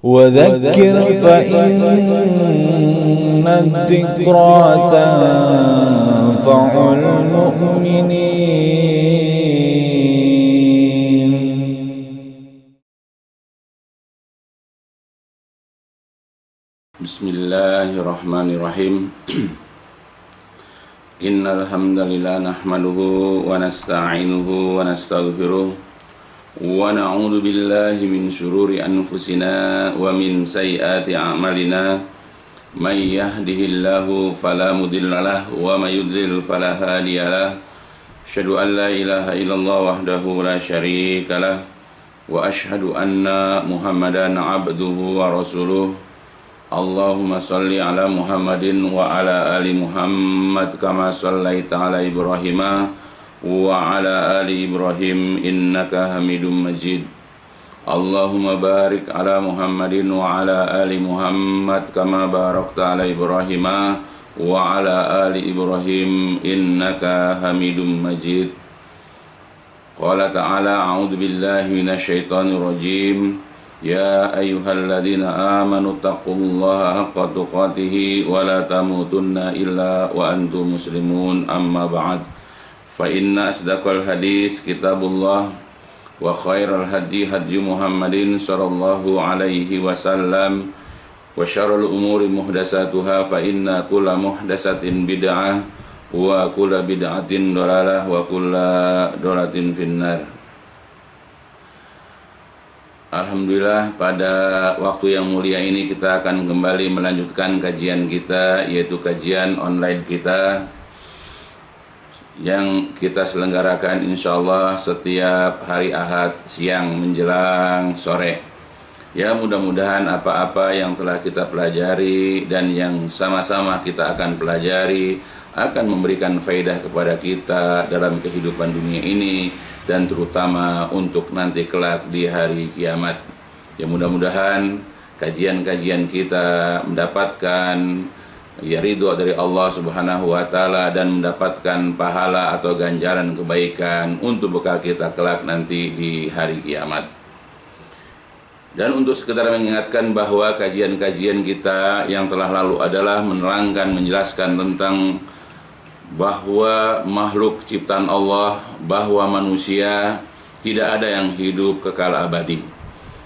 وذكر فإن الذكرى تنفع المؤمنين. Bismillahirrahmanirrahim. Innal hamdalillah nahmaduhu wa nasta'inuhu wa nastaghfiruh wa na'udzu billahi min syururi anfusina wa min sayyiati a'malina. May yahdihillahu fala mudhillalah wa may yudlil fala hadiyalah. Asyhadu an la ilaha illallah wahdahu la syarikalah wa asyhadu anna Muhammadan abduhu wa rasuluh. Allahumma salli ala Muhammadin wa ala ali Muhammad kama sallaita ala Ibrahim wa ala ali Ibrahim innaka Hamidum Majid. Allahumma barik ala Muhammadin wa ala ali Muhammad kama barakta ala Ibrahim wa ala ali Ibrahim innaka Hamidum Majid. Qala ta'ala a'udzu billahi minasyaitonir rajim. Ya ayyuhalladzina amanu taqullaha haqqa tuqatih wa la tamutunna illa wa antum muslimun. Amma ba'd. Fa inna asdaqal hadis kitabullah wa khairal hadi hadi Muhammadin sallallahu alaihi wasallam wa syarrul umuri muhdatsatuha fa inna kulla muhdatsatin bid'ah wa kulla bid'atin dhalalah wa kulla dhalalatin finnar. Alhamdulillah, pada waktu yang mulia ini kita akan kembali melanjutkan kajian kita, yaitu kajian online kita yang kita selenggarakan insyaallah setiap hari Ahad siang menjelang sore. Ya, mudah-mudahan apa-apa yang telah kita pelajari dan yang sama-sama kita akan pelajari akan memberikan faedah kepada kita dalam kehidupan dunia ini dan terutama untuk nanti kelak di hari kiamat. Ya, mudah-mudahan kajian-kajian kita mendapatkan ridho dari Allah Subhanahu wa taala dan mendapatkan pahala atau ganjaran kebaikan untuk bekal kita kelak nanti di hari kiamat. Dan untuk sekedar mengingatkan bahwa kajian-kajian kita yang telah lalu adalah menerangkan, menjelaskan tentang bahwa makhluk ciptaan Allah, bahwa manusia tidak ada yang hidup kekal abadi.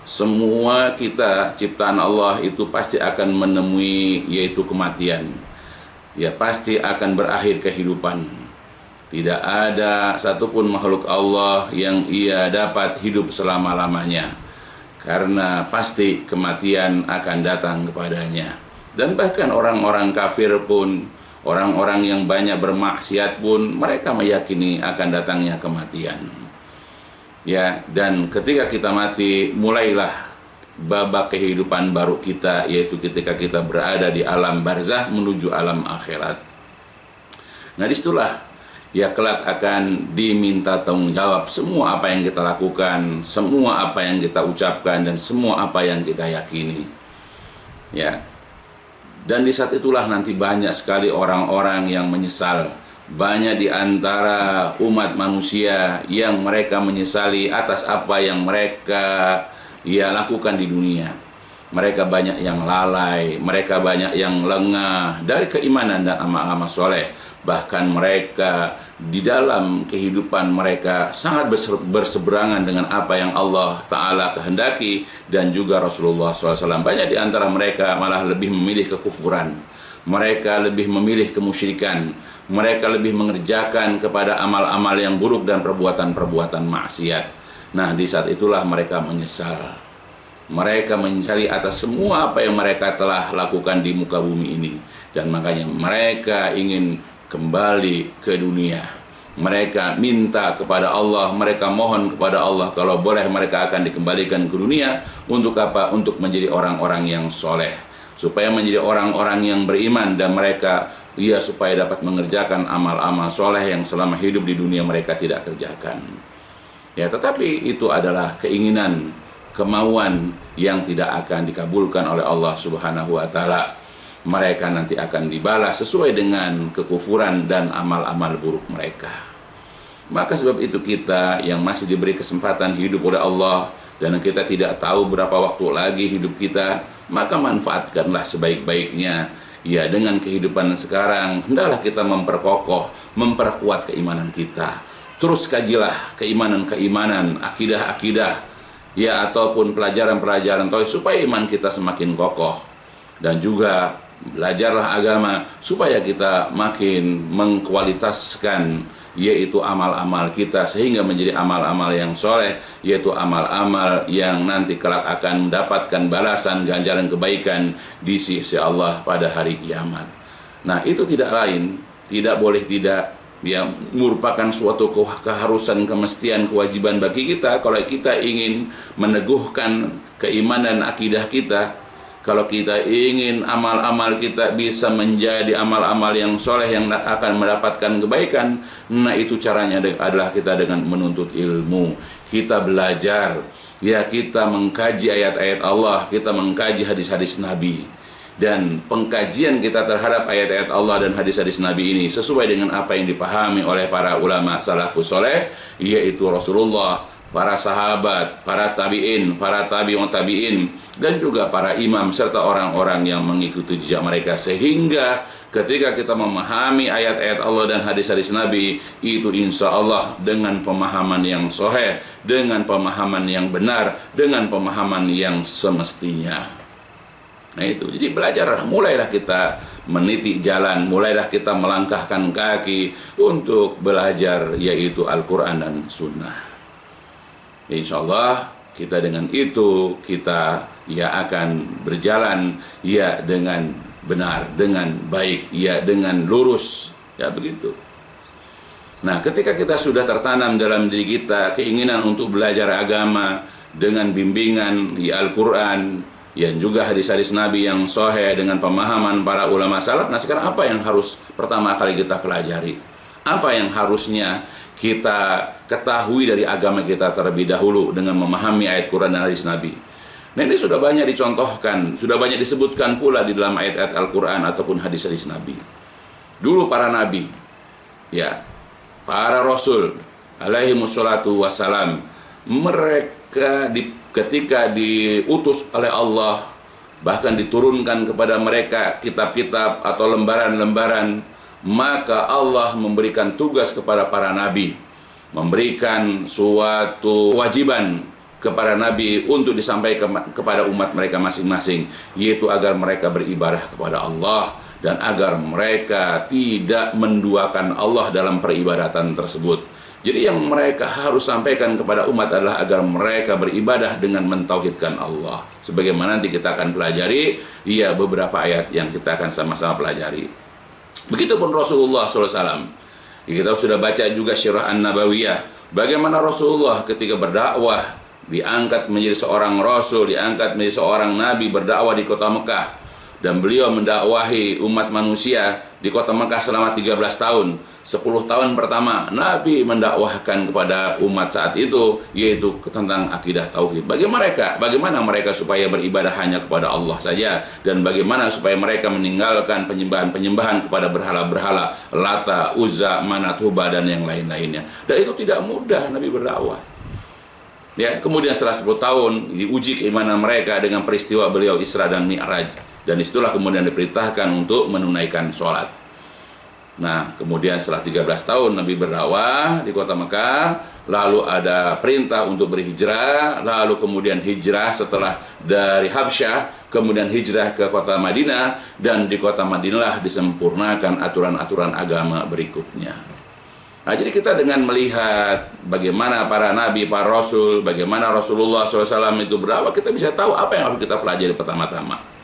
Semua kita ciptaan Allah itu pasti akan menemui yaitu kematian. Ya, pasti akan berakhir kehidupan. Tidak ada satupun makhluk Allah yang ia dapat hidup selama-lamanya, karena pasti kematian akan datang kepadanya. Dan bahkan orang-orang kafir pun, orang-orang yang banyak bermaksiat pun, mereka meyakini akan datangnya kematian. Ya, dan ketika kita mati, mulailah babak kehidupan baru kita, yaitu ketika kita berada di alam barzah menuju alam akhirat. Nah, disitulah ya kelak akan diminta tanggung jawab semua apa yang kita lakukan, semua apa yang kita ucapkan, dan semua apa yang kita yakini. Ya. Dan di saat itulah nanti banyak sekali orang-orang yang menyesal. Banyak di antara umat manusia yang mereka menyesali atas apa yang mereka lakukan di dunia. Mereka banyak yang lalai, mereka banyak yang lengah dari keimanan dan amal-amal soleh. Bahkan mereka di dalam kehidupan mereka sangat berseberangan dengan apa yang Allah Ta'ala kehendaki dan juga Rasulullah SAW. Banyak di antara mereka malah lebih memilih kekufuran, mereka lebih memilih kemusyrikan, mereka lebih mengerjakan kepada amal-amal yang buruk dan perbuatan-perbuatan maksiat. Nah, di saat itulah mereka menyesal. Mereka menyesali atas semua apa yang mereka telah lakukan di muka bumi ini. Dan makanya mereka ingin kembali ke dunia. Mereka minta kepada Allah, mereka mohon kepada Allah kalau boleh mereka akan dikembalikan ke dunia. Untuk apa? Untuk menjadi orang-orang yang soleh, supaya menjadi orang-orang yang beriman, dan mereka supaya dapat mengerjakan amal-amal soleh yang selama hidup di dunia mereka tidak kerjakan. Ya, tetapi itu adalah keinginan, kemauan yang tidak akan dikabulkan oleh Allah Subhanahu wa taala. Mereka nanti akan dibalas sesuai dengan kekufuran dan amal-amal buruk mereka. Maka sebab itu kita yang masih diberi kesempatan hidup oleh Allah, dan kita tidak tahu berapa waktu lagi hidup kita, maka manfaatkanlah sebaik-baiknya. Ya, dengan kehidupan sekarang hendaklah kita memperkokoh, memperkuat keimanan kita. Terus kajilah keimanan-keimanan, akidah-akidah, ya, ataupun pelajaran-pelajaran tauhid supaya iman kita semakin kokoh. Dan juga belajarlah agama supaya kita makin mengkualitaskan yaitu amal-amal kita sehingga menjadi amal-amal yang soleh, yaitu amal-amal yang nanti kelak akan mendapatkan balasan ganjaran kebaikan di sisi Allah pada hari kiamat. Nah, itu tidak lain, tidak boleh tidak, ya, merupakan suatu keharusan, kemestian, kewajiban bagi kita kalau kita ingin meneguhkan keimanan akidah kita. Kalau kita ingin amal-amal kita bisa menjadi amal-amal yang soleh yang akan mendapatkan kebaikan, nah itu caranya adalah kita dengan menuntut ilmu. Kita belajar, ya, kita mengkaji ayat-ayat Allah, kita mengkaji hadis-hadis Nabi. Dan pengkajian kita terhadap ayat-ayat Allah dan hadis-hadis Nabi ini sesuai dengan apa yang dipahami oleh para ulama salafus soleh, yaitu Rasulullah, para sahabat, para tabi'in, para tabi'un tabi'in, dan juga para imam serta orang-orang yang mengikuti jejak mereka, sehingga ketika kita memahami ayat-ayat Allah dan hadis-hadis Nabi itu insya Allah dengan pemahaman yang sahih, dengan pemahaman yang benar, dengan pemahaman yang semestinya. Nah itu, jadi belajarlah, mulailah kita meniti jalan, mulailah kita melangkahkan kaki untuk belajar yaitu Al-Quran dan Sunnah. Insya Allah kita dengan itu kita ya akan berjalan ya dengan benar, dengan baik, ya dengan lurus, ya begitu. Nah, ketika kita sudah tertanam dalam diri kita keinginan untuk belajar agama dengan bimbingan ya Al-Quran, ya juga hadis-hadis Nabi yang sahih dengan pemahaman para ulama salaf. Nah, sekarang apa yang harus pertama kali kita pelajari? Apa yang harusnya kita ketahui dari agama kita terlebih dahulu dengan memahami ayat Quran dan hadis Nabi? Nah, ini sudah banyak dicontohkan, sudah banyak disebutkan pula di dalam ayat-ayat Al-Quran ataupun hadis-hadis Nabi. Dulu para Nabi, ya, para Rasul, alaihi wassalatu wassalam, mereka ketika diutus oleh Allah, bahkan diturunkan kepada mereka kitab-kitab atau lembaran-lembaran, maka Allah memberikan tugas kepada para nabi, memberikan suatu kewajiban kepada nabi untuk disampaikan kepada umat mereka masing-masing, yaitu agar mereka beribadah kepada Allah dan agar mereka tidak menduakan Allah dalam peribadatan tersebut. Jadi yang mereka harus sampaikan kepada umat adalah agar mereka beribadah dengan mentauhidkan Allah. Sebagaimana nanti kita akan pelajari ya beberapa ayat yang kita akan sama-sama pelajari. Begitupun Rasulullah SAW. Kita sudah baca juga Sirah An-Nabawiyah, bagaimana Rasulullah ketika berdakwah diangkat menjadi seorang Rasul, diangkat menjadi seorang Nabi, berdakwah di kota Mekah. Dan beliau mendakwahi umat manusia di kota Mekah selama 13 tahun. 10 tahun pertama Nabi mendakwahkan kepada umat saat itu, yaitu tentang akidah tauhid. Bagaimana mereka supaya beribadah hanya kepada Allah saja, dan bagaimana supaya mereka meninggalkan penyembahan-penyembahan kepada berhala-berhala, Lata, Uzza, Manat, Hubal, dan yang lain-lainnya. Dan itu tidak mudah Nabi berdakwah. Ya, kemudian setelah 10 tahun diuji keimanan mereka dengan peristiwa beliau Isra dan Mi'raj. Dan disitulah kemudian diperintahkan untuk menunaikan sholat. Nah, kemudian setelah 13 tahun Nabi berdakwah di kota Mekah, lalu ada perintah untuk berhijrah, lalu kemudian hijrah setelah dari Habsyah, kemudian hijrah ke kota Madinah, dan di kota Madinah disempurnakan aturan-aturan agama berikutnya. Nah, jadi kita dengan melihat bagaimana para nabi, para rasul, bagaimana Rasulullah SAW itu berdakwah, kita bisa tahu apa yang harus kita pelajari pertama-tama.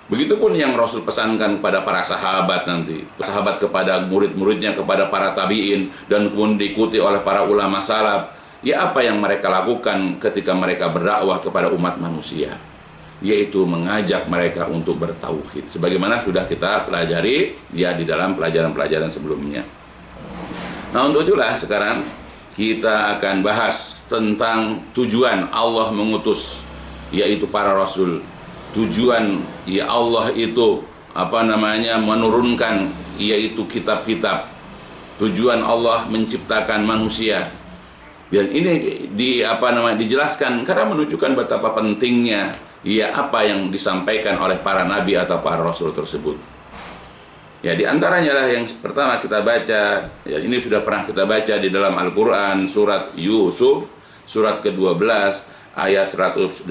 Begitupun yang Rasul pesankan kepada para sahabat nanti, sahabat kepada murid-muridnya, kepada para tabi'in, dan kemudian diikuti oleh para ulama salaf. Ya, apa yang mereka lakukan ketika mereka berdakwah kepada umat manusia, yaitu mengajak mereka untuk bertauhid, sebagaimana sudah kita pelajari ya di dalam pelajaran-pelajaran sebelumnya. Nah, untuk itulah sekarang kita akan bahas tentang tujuan Allah mengutus yaitu para rasul. Tujuan ya Allah itu menurunkan yaitu kitab-kitab. Tujuan Allah menciptakan manusia Dan ini dijelaskan karena menunjukkan betapa pentingnya ya apa yang disampaikan oleh para nabi atau para rasul tersebut. Ya, di antaranya lah yang pertama kita baca, ya ini sudah pernah kita baca di dalam Al-Qur'an surat Yusuf surat ke-12 ayat 108.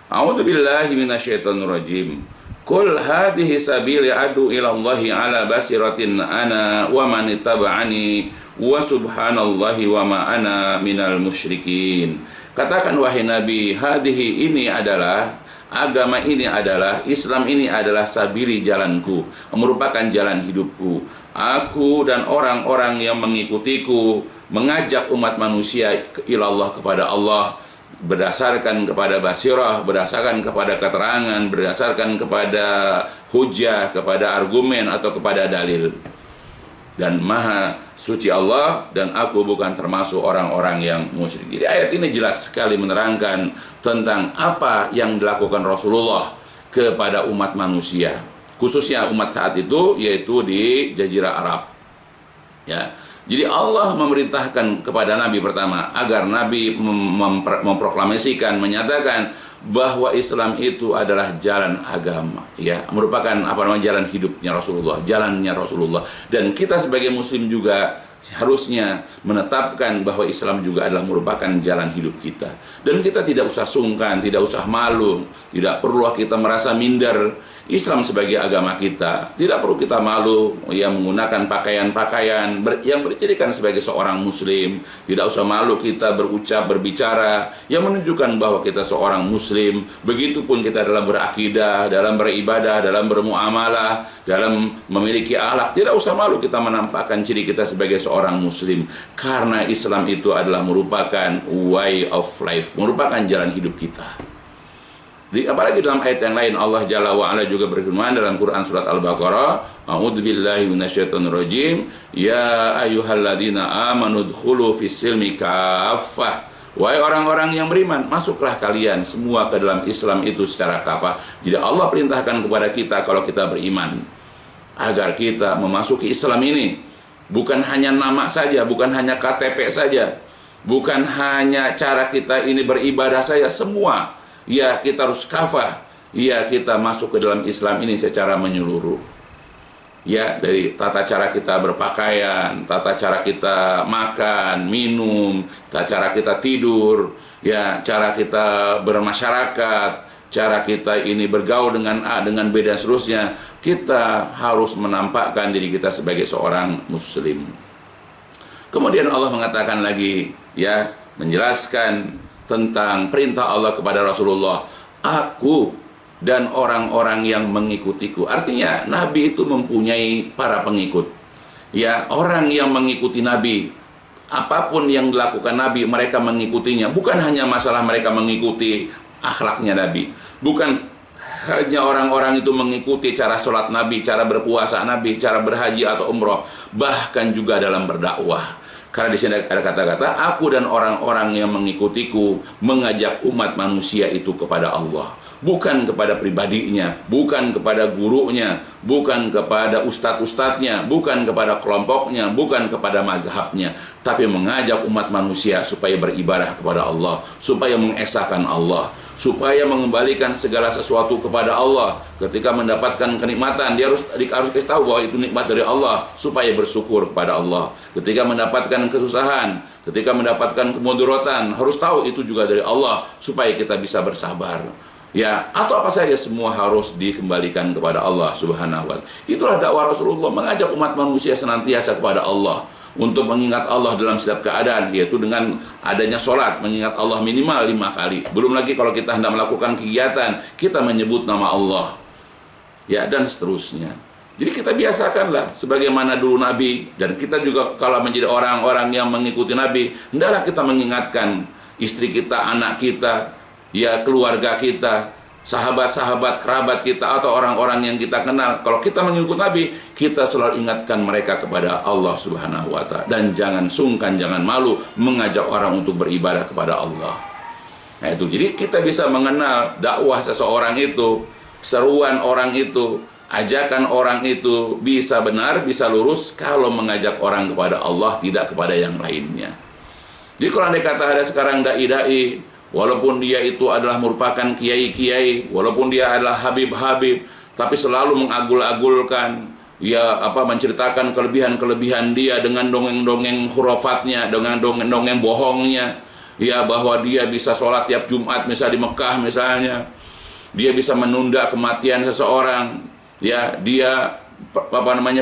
A'udzubillahi minasyaitonirrajim. Qul hadhihi sabili adu ila Allahi ala basiratin ana wa man ittaba'ani wa subhanallahi wa ma ana minal musyrikin. Katakan wahai Nabi, hadhihi ini adalah agama, ini adalah Islam, ini adalah sabili jalanku, merupakan jalan hidupku. Aku dan orang-orang yang mengikutiku mengajak umat manusia ilallah, kepada Allah, berdasarkan kepada basirah, berdasarkan kepada keterangan, berdasarkan kepada hujah, kepada argumen atau kepada dalil. Dan maha suci Allah, dan aku bukan termasuk orang-orang yang musyrik. Jadi ayat ini jelas sekali menerangkan tentang apa yang dilakukan Rasulullah kepada umat manusia, khususnya umat saat itu, yaitu di Jazirah Arab. Ya, jadi Allah memerintahkan kepada Nabi pertama agar Nabi memproklamasikan, menyatakan bahwa Islam itu adalah jalan agama, ya, merupakan jalan hidupnya Rasulullah, jalannya Rasulullah. Dan kita sebagai muslim juga harusnya menetapkan bahwa Islam juga adalah merupakan jalan hidup kita. Dan kita tidak usah sungkan, tidak usah malu, tidak perlu kita merasa minder. Islam sebagai agama kita, tidak perlu kita malu ya menggunakan pakaian-pakaian yang bercirikan sebagai seorang muslim. Tidak usah malu kita berucap, berbicara yang menunjukkan bahwa kita seorang muslim. Begitupun kita dalam berakidah, dalam beribadah, dalam bermuamalah, dalam memiliki akhlak. Tidak usah malu kita menampakkan ciri kita sebagai seorang muslim, karena Islam itu adalah merupakan way of life, merupakan jalan hidup kita. Apalagi dalam ayat yang lain Allah Jalla wa'ala juga berfirman dalam Quran surat Al-Baqarah, a'udzubillahi minasyaitonirrajim, ya ayyuhalladzina amanu dkhulu fis-silmi kaffah. Wahai orang-orang yang beriman, masuklah kalian semua ke dalam Islam itu secara kafah. Jadi Allah perintahkan kepada kita kalau kita beriman, agar kita memasuki Islam ini bukan hanya nama saja, bukan hanya KTP saja, bukan hanya cara kita ini beribadah saja, semua. Ya, kita harus kafah. Ya, kita masuk ke dalam Islam ini secara menyeluruh. Ya, dari tata cara kita berpakaian, tata cara kita makan, minum, tata cara kita tidur, ya, cara kita bermasyarakat, cara kita ini bergaul dengan A, dengan B dan seterusnya. Kita harus menampakkan diri kita sebagai seorang muslim. Kemudian Allah mengatakan lagi, ya, menjelaskan tentang perintah Allah kepada Rasulullah, aku dan orang-orang yang mengikutiku. Artinya Nabi itu mempunyai para pengikut. Ya, orang yang mengikuti Nabi, apapun yang dilakukan Nabi, mereka mengikutinya. Bukan hanya masalah mereka mengikuti akhlaknya Nabi, bukan hanya orang-orang itu mengikuti cara sholat Nabi, cara berpuasa Nabi, cara berhaji atau umroh, bahkan juga dalam berdakwah. Karena di sini ada kata-kata, aku dan orang-orang yang mengikutiku mengajak umat manusia itu kepada Allah. Bukan kepada pribadinya, bukan kepada gurunya, bukan kepada ustadz-ustadznya, bukan kepada kelompoknya, bukan kepada mazhabnya, tapi mengajak umat manusia supaya beribadah kepada Allah, supaya mengesahkan Allah, supaya mengembalikan segala sesuatu kepada Allah. Ketika mendapatkan kenikmatan, dia harus kasih tahu bahwa itu nikmat dari Allah, supaya bersyukur kepada Allah. Ketika mendapatkan kesusahan, ketika mendapatkan kemudaratan, harus tahu itu juga dari Allah, supaya kita bisa bersabar. Ya, atau apa saja, semua harus dikembalikan kepada Allah Subhanahu wa ta'ala. Itulah dakwah Rasulullah, mengajak umat manusia senantiasa kepada Allah, untuk mengingat Allah dalam setiap keadaan, yaitu dengan adanya sholat, mengingat Allah minimal 5 kali. Belum lagi kalau kita hendak melakukan kegiatan, kita menyebut nama Allah, ya, dan seterusnya. Jadi kita biasakanlah sebagaimana dulu Nabi, dan kita juga kalau menjadi orang-orang yang mengikuti Nabi, hendaklah kita mengingatkan istri kita, anak kita, ya, keluarga kita, sahabat-sahabat, kerabat kita, atau orang-orang yang kita kenal. Kalau kita mengikut Nabi, kita selalu ingatkan mereka kepada Allah Subhanahu wa ta'ala. Dan jangan sungkan, jangan malu mengajak orang untuk beribadah kepada Allah. Nah itu, jadi kita bisa mengenal dakwah seseorang itu, seruan orang itu, ajakan orang itu bisa benar, bisa lurus kalau mengajak orang kepada Allah, tidak kepada yang lainnya. Jadi kalau andai kata ada sekarang dai-dai, walaupun dia itu adalah merupakan kiai-kiai, walaupun dia adalah habib-habib, tapi selalu mengagul-agulkan, ya menceritakan kelebihan-kelebihan dia dengan dongeng-dongeng khurafatnya, dengan dongeng-dongeng bohongnya, ya bahwa dia bisa sholat tiap Jumat misalnya di Mekah misalnya, dia bisa menunda kematian seseorang, ya dia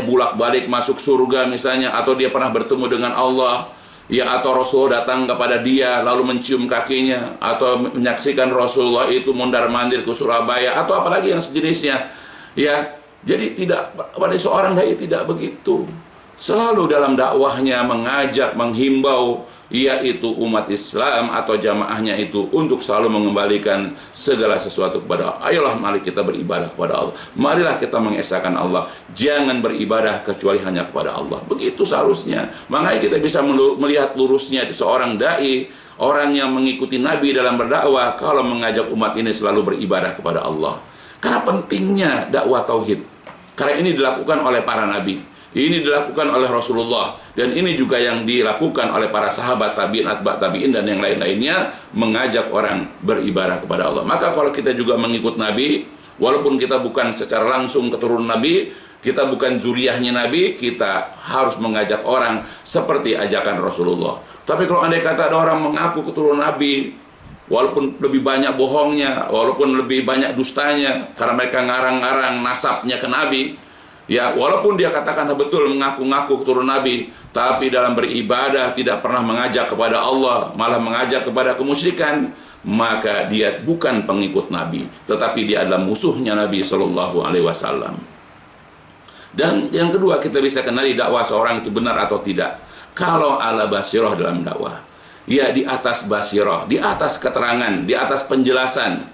bulak-balik masuk surga misalnya, atau dia pernah bertemu dengan Allah, ya atau Rasul datang kepada dia lalu mencium kakinya, atau menyaksikan Rasulullah itu mondar-mandir ke Surabaya, atau apalagi yang sejenisnya, ya. Jadi tidak, pada seorang dai tidak begitu. Selalu dalam dakwahnya mengajak, menghimbau, yaitu umat Islam atau jamaahnya itu untuk selalu mengembalikan segala sesuatu kepada Allah. Ayolah mari kita beribadah kepada Allah. Marilah kita mengesahkan Allah. Jangan beribadah kecuali hanya kepada Allah. Begitu seharusnya. Makanya kita bisa melihat lurusnya di seorang dai, orang yang mengikuti Nabi dalam berdakwah, kalau mengajak umat ini selalu beribadah kepada Allah. Karena pentingnya dakwah tauhid. Karena ini dilakukan oleh para nabi, ini dilakukan oleh Rasulullah, dan ini juga yang dilakukan oleh para sahabat tabi'in, atba' tabi'in, dan yang lain-lainnya, mengajak orang beribadah kepada Allah. Maka kalau kita juga mengikut Nabi, walaupun kita bukan secara langsung keturunan Nabi, kita bukan zuriyahnya Nabi, kita harus mengajak orang seperti ajakan Rasulullah. Tapi kalau andai kata ada orang mengaku keturunan Nabi, walaupun lebih banyak bohongnya, walaupun lebih banyak dustanya, karena mereka ngarang-ngarang nasabnya ke Nabi, ya walaupun dia katakan betul mengaku-ngaku keturunan Nabi, tapi dalam beribadah tidak pernah mengajak kepada Allah, malah mengajak kepada kemusyrikan, maka dia bukan pengikut Nabi, tetapi dia adalah musuhnya Nabi Shallallahu Alaihi Wasallam. Dan yang kedua, kita bisa kenali dakwah seorang itu benar atau tidak kalau ala basirah dalam dakwah. Ya, di atas basirah, di atas keterangan, di atas penjelasan,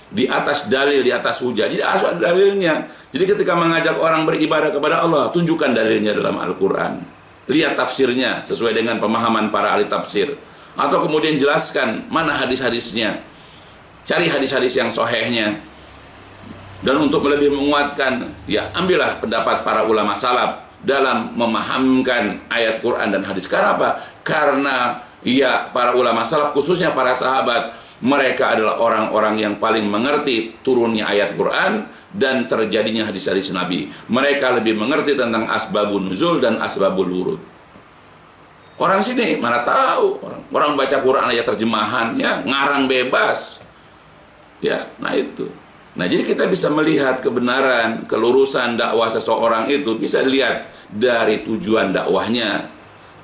di atas dalil, di atas hujah, di atas dalilnya. Jadi ketika mengajak orang beribadah kepada Allah, tunjukkan dalilnya dalam Al-Quran. Lihat tafsirnya sesuai dengan pemahaman para ahli tafsir. Atau kemudian jelaskan mana hadis-hadisnya. Cari hadis-hadis yang sahihnya. Dan untuk lebih menguatkan, ya ambillah pendapat para ulama salaf dalam memahamkan ayat Quran dan hadis. Karena apa? Karena ya, para ulama salaf, khususnya para sahabat, mereka adalah orang-orang yang paling mengerti turunnya ayat Quran dan terjadinya hadis-hadis Nabi. Mereka lebih mengerti tentang asbabun nuzul dan asbabul wurud. Orang sini mana tahu, orang baca Quran aja terjemahannya ngarang bebas. Ya, nah itu. Nah, jadi kita bisa melihat kebenaran, kelurusan dakwah seseorang itu bisa dilihat dari tujuan dakwahnya.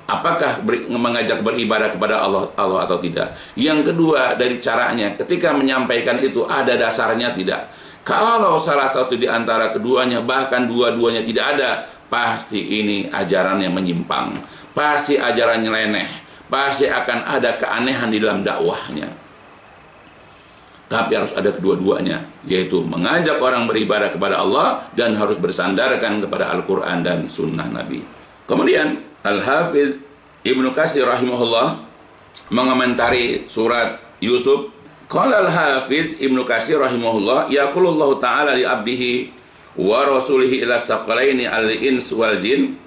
Apakah mengajak beribadah kepada Allah atau tidak. Yang kedua, dari caranya, ketika menyampaikan itu ada dasarnya tidak. Kalau salah satu di antara keduanya, bahkan dua-duanya tidak ada, pasti ini ajaran yang menyimpang, pasti ajarannya nyeleneh, pasti akan ada keanehan di dalam dakwahnya. Tapi harus ada kedua-duanya, yaitu mengajak orang beribadah kepada Allah dan harus bersandarkan kepada Al-Quran dan Sunnah Nabi. Kemudian Al-Hafiz Ibnu Katsir rahimahullah mengomentari surat Yusuf. Qala Al-Hafiz Ibnu Katsir rahimahullah, yaqulullahu ta'ala li abdihi wa rasulihi ila saqalaini al-ins wal jin.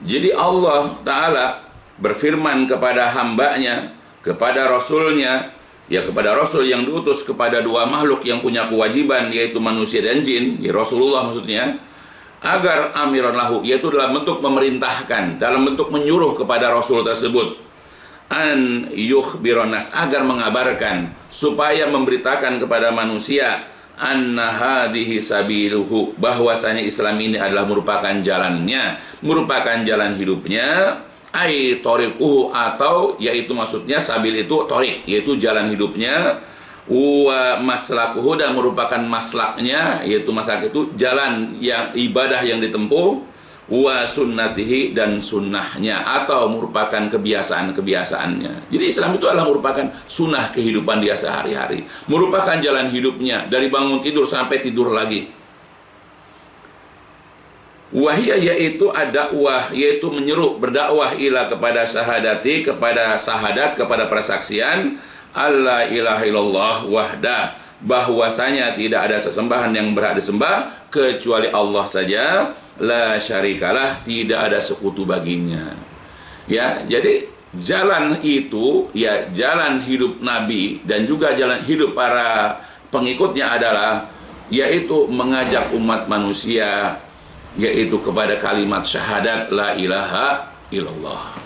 Jadi Allah Ta'ala berfirman kepada hambanya, kepada rasulnya, ya kepada rasul yang diutus kepada dua makhluk yang punya kewajiban, yaitu manusia dan jin, ya Rasulullah maksudnya, agar amiran lahu, yaitu dalam bentuk memerintahkan, dalam bentuk menyuruh kepada Rasul tersebut, an yukhbironas, agar mengabarkan, supaya memberitakan kepada manusia, anna hadhihi sabiluhu, bahwasanya Islam ini adalah merupakan jalannya, merupakan jalan hidupnya, ai tariquhu, atau yaitu maksudnya sabil itu tariq, yaitu jalan hidupnya, wa maslakuhu, dan merupakan maslaknya, yaitu maslak itu jalan yang ibadah yang ditempuh, wa sunnatihi, dan sunnahnya, atau merupakan kebiasaan-kebiasaannya. Jadi Islam itu adalah merupakan sunnah kehidupan dia sehari-hari, merupakan jalan hidupnya dari bangun tidur sampai tidur lagi. Wahia, yaitu ad-dakwah, yaitu menyeru, berdakwah ila kepada syahadati, kepada syahadat, kepada persaksian alla ilaha illallah wahdah, bahwasanya tidak ada sesembahan yang berhak disembah kecuali Allah saja, la syarikalah, tidak ada sekutu baginya. Ya, jadi jalan itu, ya jalan hidup Nabi dan juga jalan hidup para pengikutnya adalah yaitu mengajak umat manusia yaitu kepada kalimat syahadat la ilaha illallah.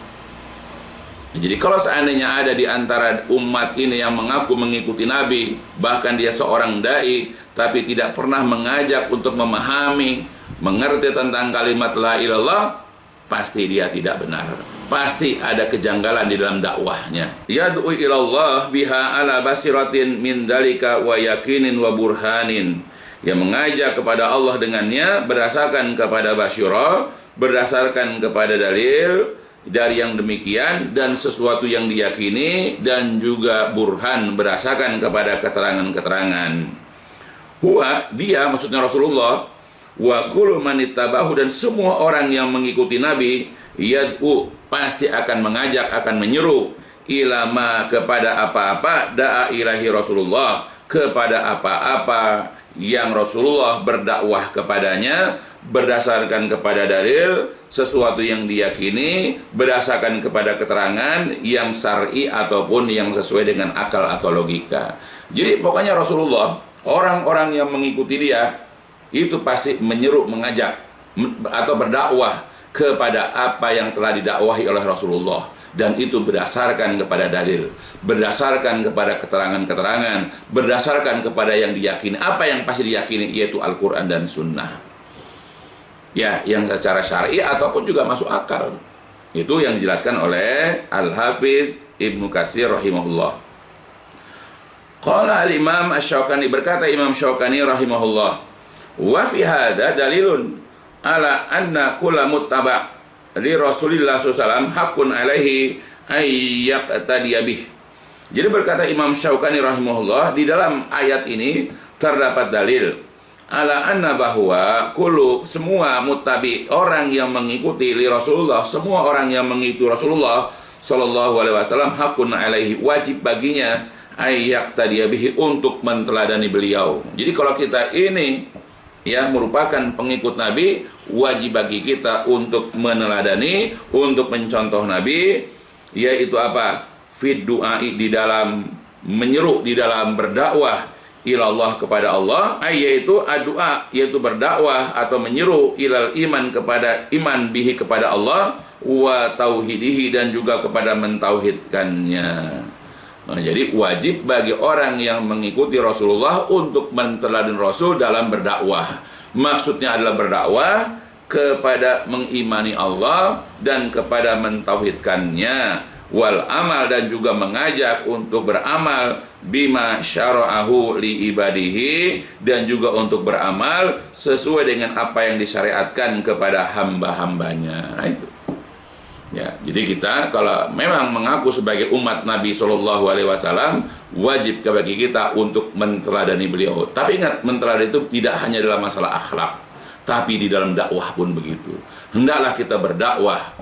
Jadi kalau seandainya ada di antara umat ini yang mengaku mengikuti Nabi, bahkan dia seorang dai, tapi tidak pernah mengajak untuk memahami, mengerti tentang kalimat la ilallah, pasti dia tidak benar. Pasti ada kejanggalan di dalam dakwahnya. Yad'u ilallah biha ala basiratin min dalika wa yakinin wa burhanin. Yang mengajak kepada Allah dengannya berdasarkan kepada basyirah, berdasarkan kepada dalil dari yang demikian dan sesuatu yang diyakini dan juga burhan berdasarkan kepada keterangan-keterangan. Huwa, dia maksudnya Rasulullah, wa kullu man ittabahu, dan semua orang yang mengikuti Nabi, yad'u, pasti akan mengajak, akan menyeru, ilama, kepada apa-apa, da'a ilahi Rasulullah, kepada apa-apa yang Rasulullah berdakwah kepadanya berdasarkan kepada dalil, sesuatu yang diyakini berdasarkan kepada keterangan yang syar'i ataupun yang sesuai dengan akal atau logika. Jadi pokoknya Rasulullah, orang-orang yang mengikuti dia itu pasti menyeru, mengajak atau berdakwah kepada apa yang telah didakwahi oleh Rasulullah, dan itu berdasarkan kepada dalil, berdasarkan kepada keterangan-keterangan, berdasarkan kepada yang diyakini. Apa yang pasti diyakini yaitu Al-Quran dan Sunnah, ya, yang secara syar'i ataupun juga masuk akal. Itu yang dijelaskan oleh Al-Hafiz Ibnu Katsir rahimahullah. Qala al-Imam Asy-Syaukani, berkata Imam Syaukani rahimahullah, wa fi hadza dalilun ala anna kulla muttaba' li Rasulillah SAW hakun alaihi ayyaqtadiya bih. Jadi berkata Imam Syaukani rahimahullah, di dalam ayat ini terdapat dalil ala anna bahwa kullu, semua muttabi, orang yang mengikuti li Rasulullah, semua orang yang mengikuti Rasulullah sallallahu alaihi wasallam, hakun alaihi, wajib baginya ayyaqtadiya bihi, untuk menteladani beliau. Jadi kalau kita ini ya merupakan pengikut Nabi, wajib bagi kita untuk meneladani, untuk mencontoh Nabi, yaitu apa? Fid du'ai, di dalam menyeru, di dalam berdakwah ilallah, kepada Allah, yaitu addu'a, yaitu berdakwah atau menyeru ilal iman, kepada iman bihi, kepada Allah, wa tauhidihi, dan juga kepada mentauhidkannya. Nah, jadi wajib bagi orang yang mengikuti Rasulullah untuk menteladani Rasul dalam berdakwah. Maksudnya adalah berdakwah kepada mengimani Allah dan kepada mentauhidkannya, wal amal, dan juga mengajak untuk beramal bima syara'ahu li ibadihi, dan juga untuk beramal sesuai dengan apa yang disyariatkan kepada hamba-hambanya. Nah, itu. Ya, jadi kita kalau memang mengaku sebagai umat Nabi Shallallahu Alaihi Wasallam, wajib bagi kita untuk menteladani beliau. Tapi ingat, menteladani itu tidak hanya dalam masalah akhlak, tapi di dalam dakwah pun begitu. Hendaklah kita berdakwah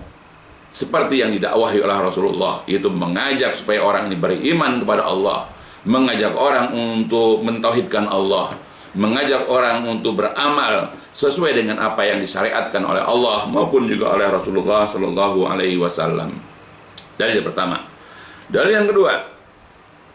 seperti yang didakwahi oleh Rasulullah, yaitu mengajak supaya orang ini beriman kepada Allah, mengajak orang untuk mentauhidkan Allah, mengajak orang untuk beramal sesuai dengan apa yang disyariatkan oleh Allah maupun juga oleh Rasulullah Sallallahu Alaihi Wasallam. Dalil pertama. Dalil yang kedua,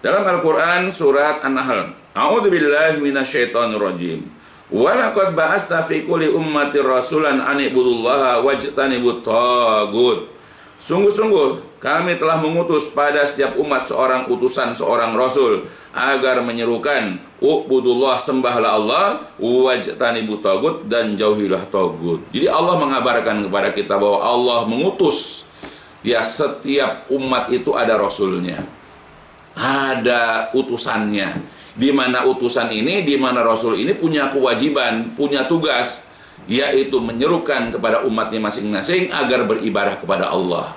dalam Al-Quran surat An-Nahl, A'udzubillahi minasyaitonirrajim. Wa laqad ba'atsna fi kulli ummatin rasulan an ibudullaha wajtanibut tagut. Sungguh-sungguh kami telah mengutus pada setiap umat seorang utusan, seorang rasul, agar menyerukan ubudullah, sembahlah Allah, wajtanibut tagut, dan jauhilah tagut. Jadi Allah mengabarkan kepada kita bahwa Allah mengutus, ya, setiap umat itu ada rasulnya, ada utusannya, di mana utusan ini, di mana rasul ini punya kewajiban, punya tugas, yaitu menyerukan kepada umatnya masing-masing agar beribadah kepada Allah.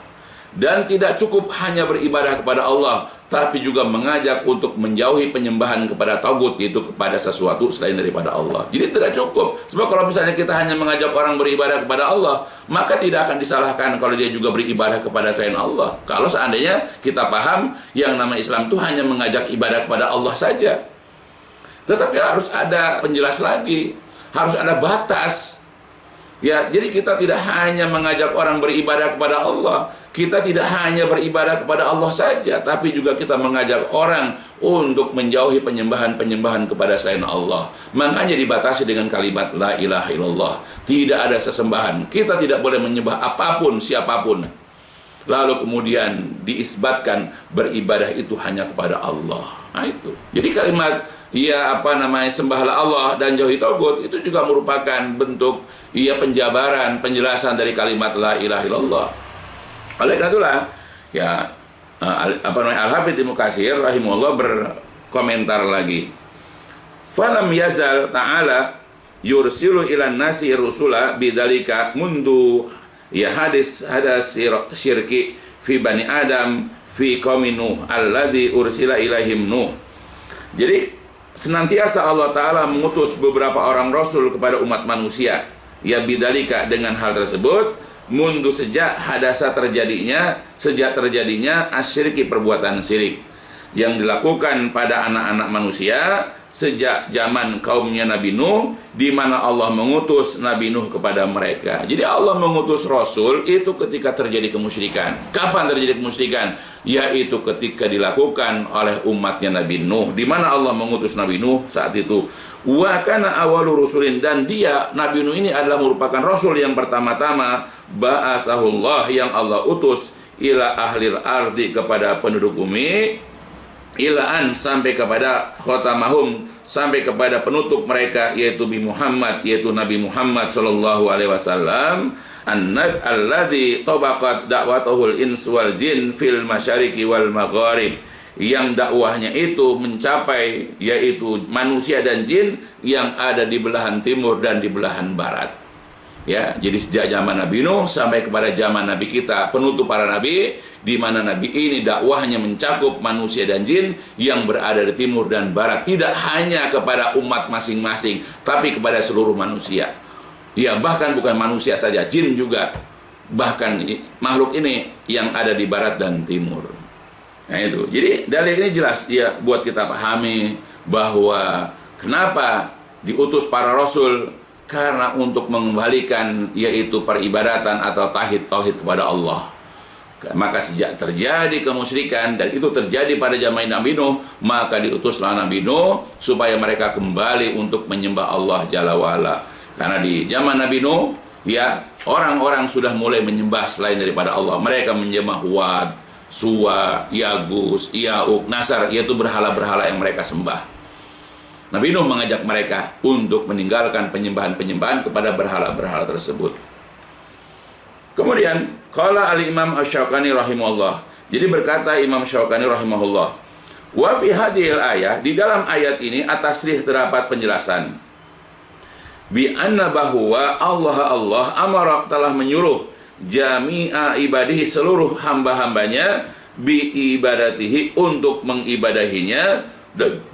Dan tidak cukup hanya beribadah kepada Allah, tapi juga mengajak untuk menjauhi penyembahan kepada tagut, yaitu kepada sesuatu selain daripada Allah. Jadi tidak cukup. Sebab kalau misalnya kita hanya mengajak orang beribadah kepada Allah, maka tidak akan disalahkan kalau dia juga beribadah kepada selain Allah. Kalau seandainya kita paham yang nama Islam itu hanya mengajak ibadah kepada Allah saja. Tetapi harus ada penjelas lagi, harus ada batas. Ya, jadi kita tidak hanya mengajak orang beribadah kepada Allah, kita tidak hanya beribadah kepada Allah saja, tapi juga kita mengajak orang untuk menjauhi penyembahan-penyembahan kepada selain Allah. Makanya dibatasi dengan kalimat la ilaha illallah. Tidak ada sesembahan. Kita tidak boleh menyembah apapun, siapapun. Lalu kemudian diisbatkan beribadah itu hanya kepada Allah. Nah itu. Jadi kalimat sembahlah Allah dan jauhi tagut itu juga merupakan bentuk penjabaran, penjelasan dari kalimat la ilaha illallah. Oleh karena itulah Al-Hafidz Ibnu Katsir rahimahullah berkomentar lagi. Falam yazal ta'ala yursilu ilan nasi rusula bidzalika mundu hadis syirki fi bani Adam fi qaumi Nuh alladzi ursila ilaihim Nuh. Jadi senantiasa Allah Ta'ala mengutus beberapa orang Rasul kepada umat manusia. Ya bidalika dengan hal tersebut mundu sejak terjadinya asyirki perbuatan syirik yang dilakukan pada anak-anak manusia sejak zaman kaumnya Nabi Nuh, di mana Allah mengutus Nabi Nuh kepada mereka. Jadi Allah mengutus Rasul itu ketika terjadi kemusyrikan. Kapan terjadi kemusyrikan? Yaitu ketika dilakukan oleh umatnya Nabi Nuh, di mana Allah mengutus Nabi Nuh saat itu. Wa kana awwalu rusulin, dan dia Nabi Nuh ini adalah merupakan Rasul yang pertama-tama ba'asahullah, yang Allah utus ila ahlil ardi, kepada penduduk bumi, ilaan sampai kepada khotamahum, sampai kepada penutup mereka, yaitu Nabi Muhammad sallallahu alaihi wasallam, annab alladzi tabaqat da'watuhul ins wal jin fil masyariqi wal magharib, yang dakwahnya itu mencapai yaitu manusia dan jin yang ada di belahan timur dan di belahan barat. Ya, jadi sejak zaman Nabi Nuh sampai kepada zaman Nabi kita, penutup para nabi, di mana nabi ini dakwahnya mencakup manusia dan jin yang berada di timur dan barat, tidak hanya kepada umat masing-masing, tapi kepada seluruh manusia. Ya, bahkan bukan manusia saja, jin juga, bahkan makhluk ini yang ada di barat dan timur. Nah itu. Jadi dalil ini jelas ya buat kita pahami bahwa kenapa diutus para rasul, karena untuk mengembalikan yaitu peribadatan atau tauhid kepada Allah. Maka sejak terjadi kemusyrikan, dan itu terjadi pada zaman Nabi Nuh, maka diutuslah Nabi Nuh supaya mereka kembali untuk menyembah Allah Jalla wa'ala. Karena di zaman Nabi Nuh, ya, orang-orang sudah mulai menyembah selain daripada Allah. Mereka menyembah Wad, Suwa, Yagus, Ya'uq, Nasar, yaitu berhala-berhala yang mereka sembah. Nabi Nuh mengajak mereka untuk meninggalkan penyembahan-penyembahan kepada berhala-berhala tersebut. Kemudian, qala al-Imam Asy-Syaukani rahimahullah. Jadi berkata Imam Syaukani rahimahullah, wa fi hadhil ayah, di dalam ayat ini at-tasrih terdapat penjelasan. Bi anna bahwa Allah amara, telah menyuruh jami'a ibadihi, seluruh hamba-hambanya, bi ibadatihi, untuk mengibadahinya,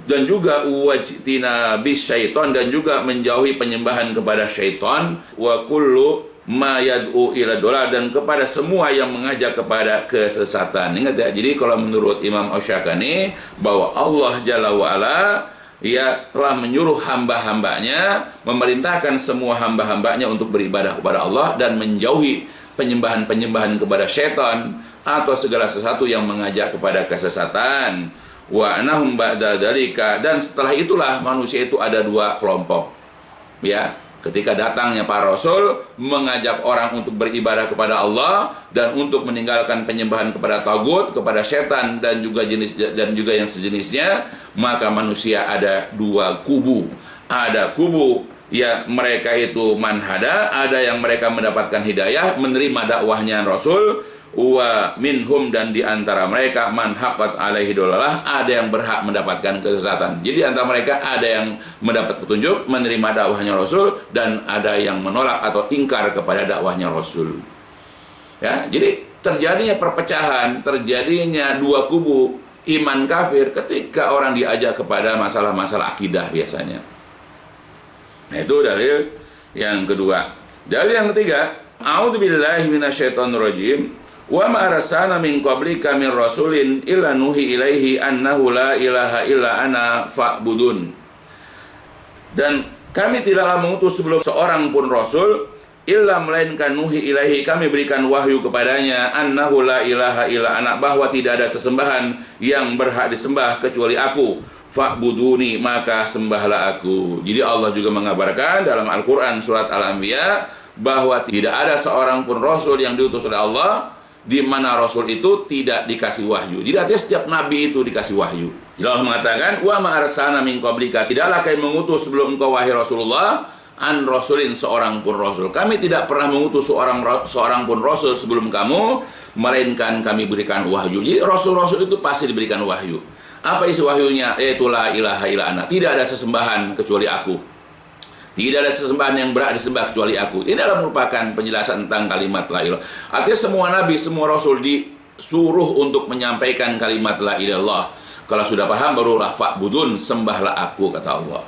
dan juga wajtina bis syaiton, dan juga menjauhi penyembahan kepada syaitan, wa kullu ma yad'u ila dolal, dan kepada semua yang mengajak kepada kesesatan. Ingat ya, jadi kalau menurut Imam Asy-Syaukani bahwa Allah Jalla wa'ala ya telah menyuruh hamba-hambanya, memerintahkan semua hamba-hambanya untuk beribadah kepada Allah dan menjauhi penyembahan-penyembahan kepada syaitan atau segala sesuatu yang mengajak kepada kesesatan. Wa anahum ba'da dzalika, dan setelah itulah manusia itu ada dua kelompok. Ya, ketika datangnya para rasul mengajak orang untuk beribadah kepada Allah dan untuk meninggalkan penyembahan kepada tagut, kepada setan dan juga yang sejenisnya, maka manusia ada dua kubu. Ada kubu ya mereka itu manhada, ada yang mereka mendapatkan hidayah, menerima dakwahnya rasul. Wa minhum, dan di antara mereka man haqqat alaihi dolalah, ada yang berhak mendapatkan kesesatan. Jadi antara mereka ada yang mendapat petunjuk, menerima dakwahnya Rasul, dan ada yang menolak atau ingkar kepada dakwahnya Rasul. Ya, jadi terjadinya perpecahan, terjadinya dua kubu iman kafir ketika orang diajak kepada masalah-masalah akidah biasanya. Nah, itu dalil yang kedua. Dalil yang ketiga, a'udzubillahi minasyaitonirrajim. Wa ma arsalna min qablika min rasulin illa nuhi ilaihi annahu la ilaha illa ana fa'budun. Dan kami tidaklah mengutus sebelum seorang pun rasul illa melainkan nuhi ilahi kami berikan wahyu kepadanya annahu la ilaha illa ana bahwa tidak ada sesembahan yang berhak disembah kecuali aku fa'buduni maka sembahlah aku. Jadi Allah juga mengabarkan dalam Al-Qur'an surat Al-Anbiya bahwa tidak ada seorang pun rasul yang diutus oleh Allah di mana rasul itu tidak dikasih wahyu. Jadi artinya setiap nabi itu dikasih wahyu. Jadi Allah mengatakan wa ma arsalna min qablika tidaklah kami mengutus sebelum engkau wahai Rasulullah an rasulin seorang pun rasul. Kami tidak pernah mengutus seorang pun rasul sebelum kamu, melainkan kami berikan wahyu. Jadi rasul-rasul itu pasti diberikan wahyu. Apa isi wahyunya? Yaitu la ilaha illa ana. Tidak ada sesembahan kecuali aku. Tidak ada sesembahan yang berhak disembah kecuali aku. Ini adalah merupakan penjelasan tentang kalimat la ilallah. Artinya semua nabi, semua rasul disuruh untuk menyampaikan kalimat la ilallah. Kalau sudah paham barulah fa'budun, sembahlah aku kata Allah.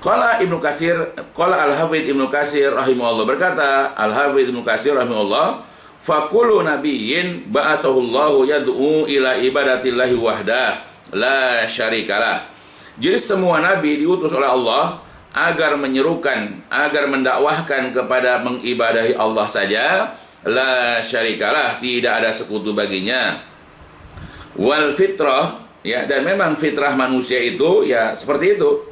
Qala Ibnu Katsir, qala Al-Hafidz Ibnu Katsir rahimahullah berkata, Al-Hafidz Ibnu Katsir rahimahullah, faqulu nabiyyin ba'athahullahu yad'u ila ibadatillahi wahdah la syarikalah. Jadi semua nabi diutus oleh Allah agar menyerukan, agar mendakwahkan kepada mengibadahi Allah saja, la syarikalah, tidak ada sekutu baginya. Wal fitrah, ya, dan memang fitrah manusia itu ya seperti itu.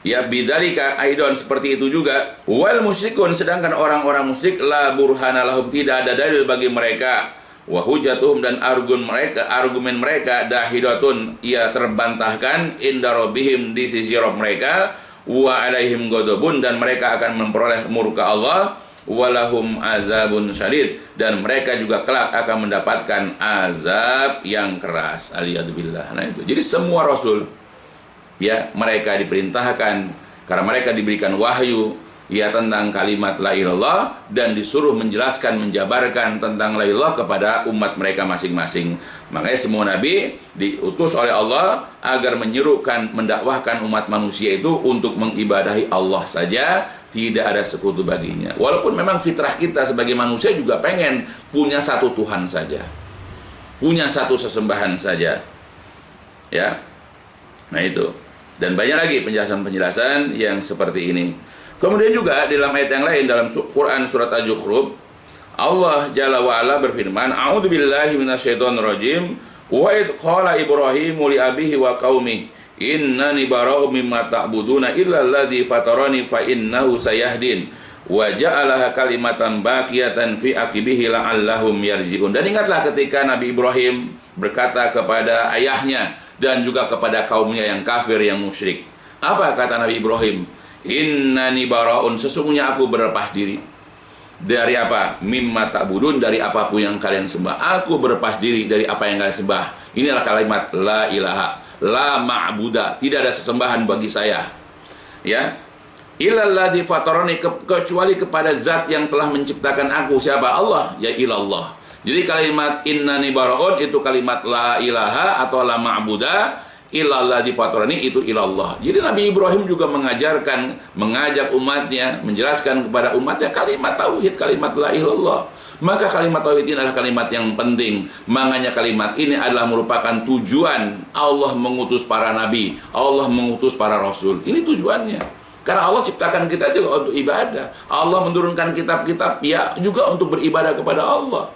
Ya, bidzalika aidon seperti itu juga. Wal musyrikun, sedangkan orang-orang musyrik la burhana lahum, tidak ada dalil bagi mereka. Wa hujatuhum, dan argumen mereka dahidatun, ia terbantahkan inda rabbihim, di sisi Rabb mereka. Wa alaihim ghadabun, dan mereka akan memperoleh murka Allah. Walahum azabun syadid, dan mereka juga kelak akan mendapatkan azab yang keras. Aliyadzubillah. Nah itu. Jadi semua rasul ya mereka diperintahkan karena mereka diberikan wahyu ya tentang kalimat la ilallah dan disuruh menjelaskan, menjabarkan tentang la ilallah kepada umat mereka masing-masing. Makanya semua nabi diutus oleh Allah agar menyerukan, mendakwahkan umat manusia itu untuk mengibadahi Allah saja, tidak ada sekutu baginya. Walaupun memang fitrah kita sebagai manusia juga pengen punya satu Tuhan saja, punya satu sesembahan saja, ya. Nah itu. Dan banyak lagi penjelasan-penjelasan yang seperti ini. Kemudian juga dalam ayat yang lain dalam Quran surat Az-Zukhruf, Allah Jalla wa Ala berfirman, A'udzubillahi minasyaitonirrajim, wa id qala Ibrahimu li abihi wa qaumi innani bara'u mimma ta'buduna illa alladzi fatarani fa innahu sayahdin wa ja'alaha kalimatan baqiyatan fi aqibihi la'allahum yarji'un. Dan ingatlah ketika Nabi Ibrahim berkata kepada ayahnya dan juga kepada kaumnya yang kafir, yang musyrik. Apa kata Nabi Ibrahim? Innani bara'un, sesungguhnya aku berlepas diri. Dari apa? Mimma ta'budun, dari apapun yang kalian sembah. Aku berlepas diri dari apa yang kalian sembah. Inilah kalimat la ilaha, la ma'buda, tidak ada sesembahan bagi saya. Ya. Illalladzi fatarani, kecuali kepada zat yang telah menciptakan aku. Siapa? Allah, ya ilallah. Jadi kalimat innani bara'un itu kalimat la ilaha atau la ma'buda illalladzi fatarani itu ilallah. Jadi Nabi Ibrahim juga mengajak umatnya, menjelaskan kepada umatnya kalimat tauhid, kalimat la ilallah. Maka kalimat tauhid ini adalah kalimat yang penting. Makanya kalimat ini adalah merupakan tujuan Allah mengutus para nabi, Allah mengutus para rasul. Ini tujuannya. Karena Allah ciptakan kita juga untuk ibadah. Allah menurunkan kitab-kitab ya juga untuk beribadah kepada Allah.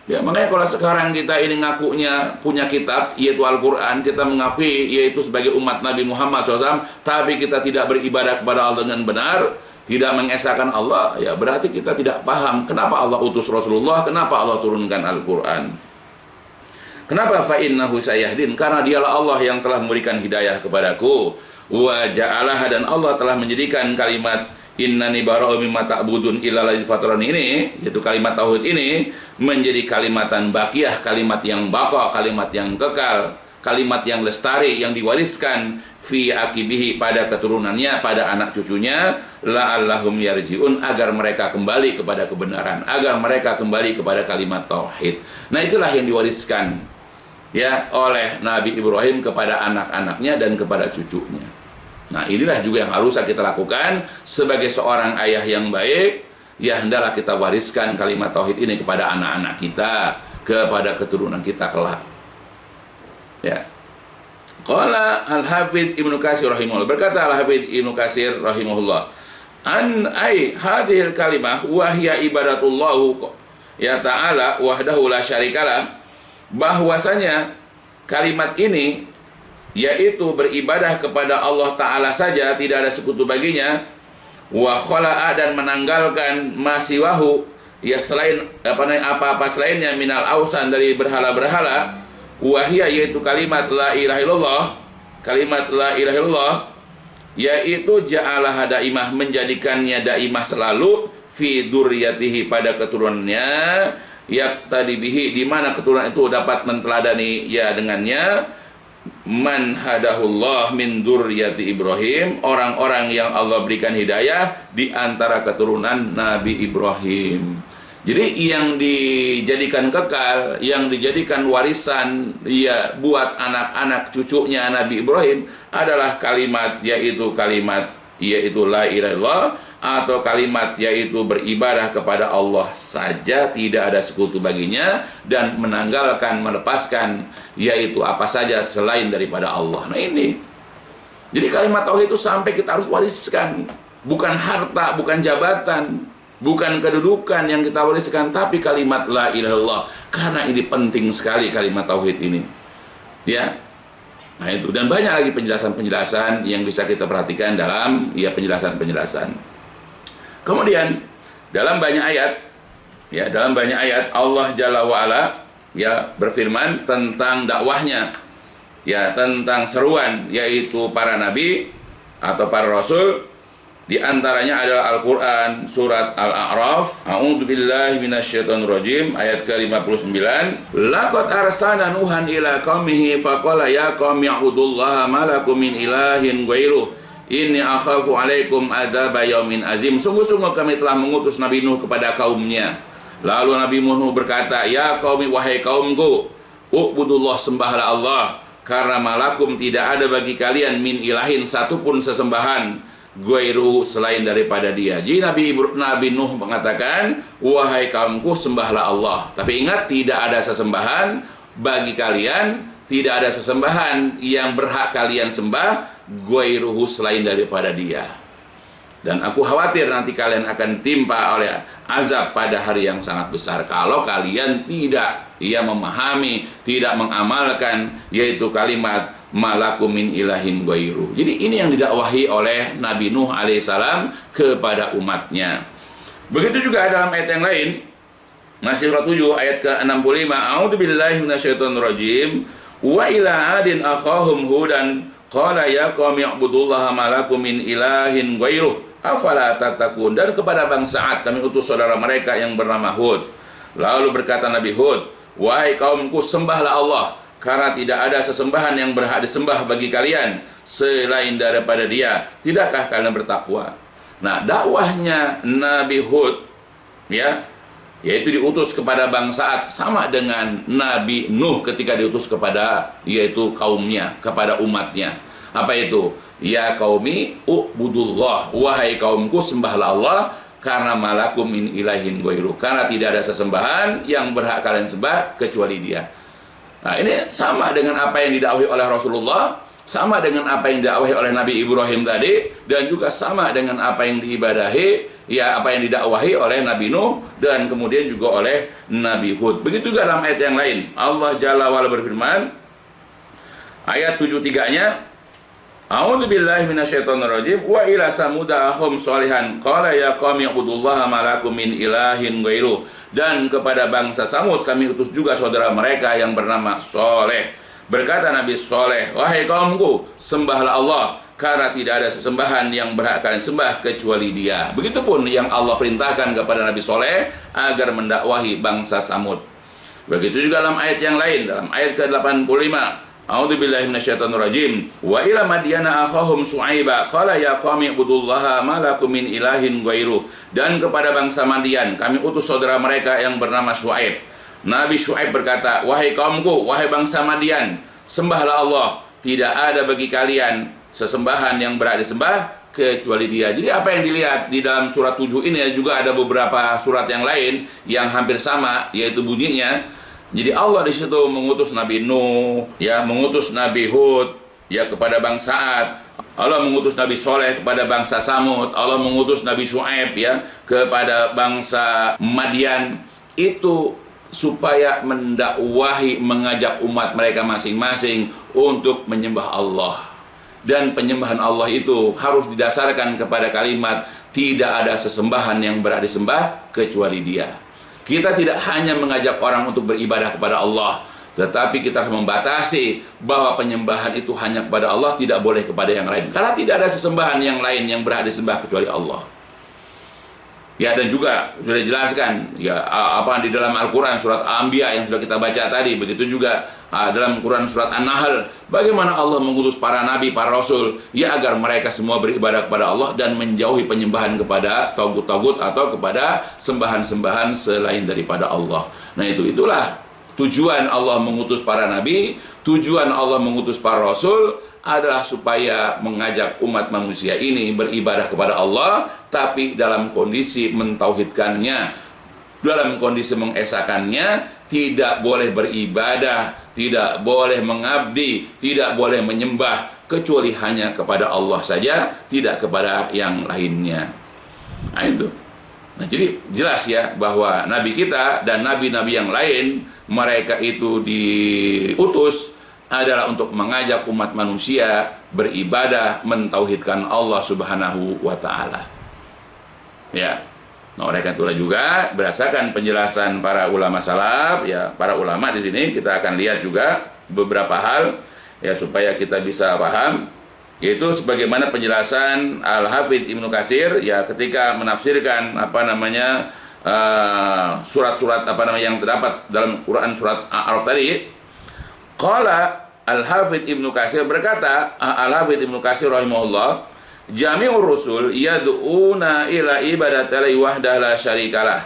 Ya, makanya kalau sekarang kita ini ngakunya punya kitab, yaitu Al-Quran, kita mengakui yaitu sebagai umat Nabi Muhammad SAW, tapi kita tidak beribadah kepada Allah dengan benar, tidak mengesahkan Allah, ya berarti kita tidak paham kenapa Allah utus Rasulullah, kenapa Allah turunkan Al-Quran. Kenapa? Fa'innahu sayahdin, karena dialah Allah yang telah memberikan hidayah kepadaku. Wa ja'alah, dan Allah telah menjadikan kalimat innani bara'u mimma ta'budun illalladzi fatarani ini, yaitu kalimat tauhid ini, menjadi kalimatan baqiyah, kalimat yang baqa, kalimat yang kekal, kalimat yang lestari, yang diwariskan fi aqibihi, pada keturunannya, pada anak cucunya, la'allahum yarji'un, agar mereka kembali kepada kebenaran, agar mereka kembali kepada kalimat tauhid. Nah itulah yang diwariskan ya oleh Nabi Ibrahim kepada anak-anaknya dan kepada cucunya. Nah inilah juga yang harus kita lakukan sebagai seorang ayah yang baik. Ya hendaklah kita wariskan kalimat tauhid ini kepada anak-anak kita, kepada keturunan kita kelak. Ya. Qala Al-Hafidz Ibnu Katsir rahimahullah, berkata Al-Hafidz Ibnu Katsir rahimahullah, an ai hadhil kalimah wa hiya ibadatullahu ya ta'ala wahdahu la syarikalah, bahwasanya kalimat ini yaitu beribadah kepada Allah Ta'ala saja, tidak ada sekutu baginya, wa khala'a dan menanggalkan masiwahu ya selain apa-apa selainnya, minal ausan dari berhala-berhala, wahia yaitu kalimat la ilaha illallah, kalimat la ilaha illallah yaitu ja'alah daimah, menjadikannya daimah selalu, fi dzurriyyatihi pada keturunannya, yaqtadi bihi di mana keturunan itu dapat menteladani ya dengannya, man hadahullah min dzurriyyati Ibrahim, orang-orang yang Allah berikan hidayah di antara keturunan Nabi Ibrahim. Jadi yang dijadikan kekal, yang dijadikan warisan ya buat anak-anak cucunya Nabi Ibrahim adalah kalimat yaitu la ilaha illallah, atau kalimat yaitu beribadah kepada Allah saja, tidak ada sekutu baginya, dan menanggalkan, melepaskan yaitu apa saja selain daripada Allah. Nah ini, jadi kalimat tauhid itu sampai kita harus wariskan, bukan harta, bukan jabatan, bukan kedudukan yang kita wariskan, tapi kalimat la ilaha illallah, karena ini penting sekali kalimat tauhid ini ya. Nah itu, dan banyak lagi penjelasan-penjelasan yang bisa kita perhatikan dalam ya penjelasan-penjelasan. Kemudian dalam banyak ayat Allah Jalla wa'ala ya berfirman tentang dakwahnya, ya tentang seruan yaitu para nabi atau para rasul. Di antaranya adalah Al-Quran, surat Al-A'raf, a'udzubillahi minasyaitonirrajim, ayat ke-59. Laqad arsalna Nuhan ila qaumihi faqala ya qaumi ibudullaha ma lakum min ilahin ghairuh inni akhafu alaikum adzaba yaumin azim. Sungguh-sungguh kami telah mengutus Nabi Nuh kepada kaumnya. Lalu Nabi Nuh berkata, ya qaumi, wahai kaumku, ubudullah, sembahlah Allah, karena malakum tidak ada bagi kalian min ilahin satupun sesembahan ghairuhu selain daripada dia. Jadi Nabi Nuh mengatakan, wahai kaumku, sembahlah Allah. Tapi ingat, tidak ada sesembahan bagi kalian, tidak ada sesembahan yang berhak kalian sembah ghairuhu selain daripada dia. Dan aku khawatir nanti kalian akan ditimpa oleh azab pada hari yang sangat besar kalau kalian tidak memahami, tidak mengamalkan yaitu kalimat malakum min ilahin ghairu. Jadi ini yang didakwahi oleh Nabi Nuh alaihissalam kepada umatnya. Begitu juga dalam ayat yang lain, masih surah 7 ayat ke-65, a'udzubillahi minasyaitonirrajim, wa ila adin akhahum hudan qala ya qaumi ibudullaha ma lakum min ilahin ghairuh afala tattaqun. Dan kepada bangsa Ad kami utus saudara mereka yang bernama Hud. Lalu berkata Nabi Hud, wahai kaumku, sembahlah Allah, karena tidak ada sesembahan yang berhak disembah bagi kalian selain daripada dia. Tidakkah kalian bertakwa? Nah, dakwahnya Nabi Hud yaitu diutus kepada bangsa Ad, sama dengan Nabi Nuh ketika diutus kepada yaitu kaumnya, kepada umatnya. Apa itu? Ya qaumi ubudullah, wahai kaumku, sembahlah Allah, karena malakum min ilahin ghairu, karena tidak ada sesembahan yang berhak kalian sembah kecuali dia. Nah, ini sama dengan apa yang didakwahi oleh Rasulullah, sama dengan apa yang didakwahi oleh Nabi Ibrahim tadi, dan juga sama dengan apa yang diibadahi, apa yang didakwahi oleh Nabi Nuh, dan kemudian juga oleh Nabi Hud. Begitu juga dalam ayat yang lain, Allah Jalla wa'ala berfirman, ayat 73-nya, a'udzubillahi minasyaitonirrajim, wa ila samuda akhum sholihan qala ya qaumi ibudullaha ma lakum min ilahin ghairuh. Dan kepada bangsa Samud kami utus juga saudara mereka yang bernama Soleh. Berkata Nabi Soleh, wahai kaumku, sembahlah Allah, karena tidak ada sesembahan yang berhak kalian sembah kecuali dia. Begitupun yang Allah perintahkan kepada Nabi Soleh agar mendakwahi bangsa Samud. Begitu juga dalam ayat yang lain, dalam ayat ke-85, a'udzubillahi minasyaitonirrajim, wa ila madyana akhahum syu'aiba qala ya qaumi ibudullaha ma lakum min ilahin ghairuh. Dan kepada bangsa Madian kami utus saudara mereka yang bernama Syuaib. Nabi Syuaib berkata, wahai kaumku, wahai bangsa Madian, sembahlah Allah, tidak ada bagi kalian sesembahan yang berhak disembah kecuali dia. Jadi apa yang dilihat di dalam surat 7 ini juga ada beberapa surat yang lain yang hampir sama, yaitu bunyinya. Jadi Allah di situ mengutus Nabi Nuh, mengutus Nabi Hud, kepada bangsa Ad. Allah mengutus Nabi Soleh kepada bangsa Samud, Allah mengutus Nabi Syuaib ya kepada bangsa Madian, itu supaya mendakwahi, mengajak umat mereka masing-masing untuk menyembah Allah. Dan penyembahan Allah itu harus didasarkan kepada kalimat tidak ada sesembahan yang berhak disembah kecuali Dia. Kita tidak hanya mengajak orang untuk beribadah kepada Allah, tetapi kita harus membatasi bahwa penyembahan itu hanya kepada Allah, tidak boleh kepada yang lain. Karena tidak ada sesembahan yang lain yang berhak disembah kecuali Allah. Ya, dan juga sudah dijelaskan ya apa di dalam Al-Quran surat Al-Anbiya yang sudah kita baca tadi. Begitu juga dalam Quran surat An-Nahl, bagaimana Allah mengutus para nabi, para rasul ya agar mereka semua beribadah kepada Allah dan menjauhi penyembahan kepada tagut-tagut atau kepada sembahan-sembahan selain daripada Allah. Nah, itulah tujuan Allah mengutus para nabi, tujuan Allah mengutus para rasul adalah supaya mengajak umat manusia ini beribadah kepada Allah, tapi dalam kondisi mentauhidkannya, dalam kondisi mengesakannya, tidak boleh beribadah, tidak boleh mengabdi, tidak boleh menyembah, kecuali hanya kepada Allah saja, tidak kepada yang lainnya. Nah itu. Nah, jadi jelas ya bahwa nabi kita dan nabi-nabi yang lain, mereka itu diutus adalah untuk mengajak umat manusia beribadah, mentauhidkan Allah Subhanahu wa taala. Ya. Nah, oleh karena itulah juga berdasarkan penjelasan para ulama salaf, ya, para ulama di sini kita akan lihat juga beberapa hal ya supaya kita bisa paham, yaitu sebagaimana penjelasan Al-Hafidz Ibnu Katsir ya ketika menafsirkan surat-surat yang terdapat dalam Quran surat A'raf tadi. Qala Al-Hafidz Ibnu Katsir berkata, Al-Hafidz Ibnu Katsir rahimahullah, jami'ur rusul yad'una ila ibadatil wahdah la syarikalah.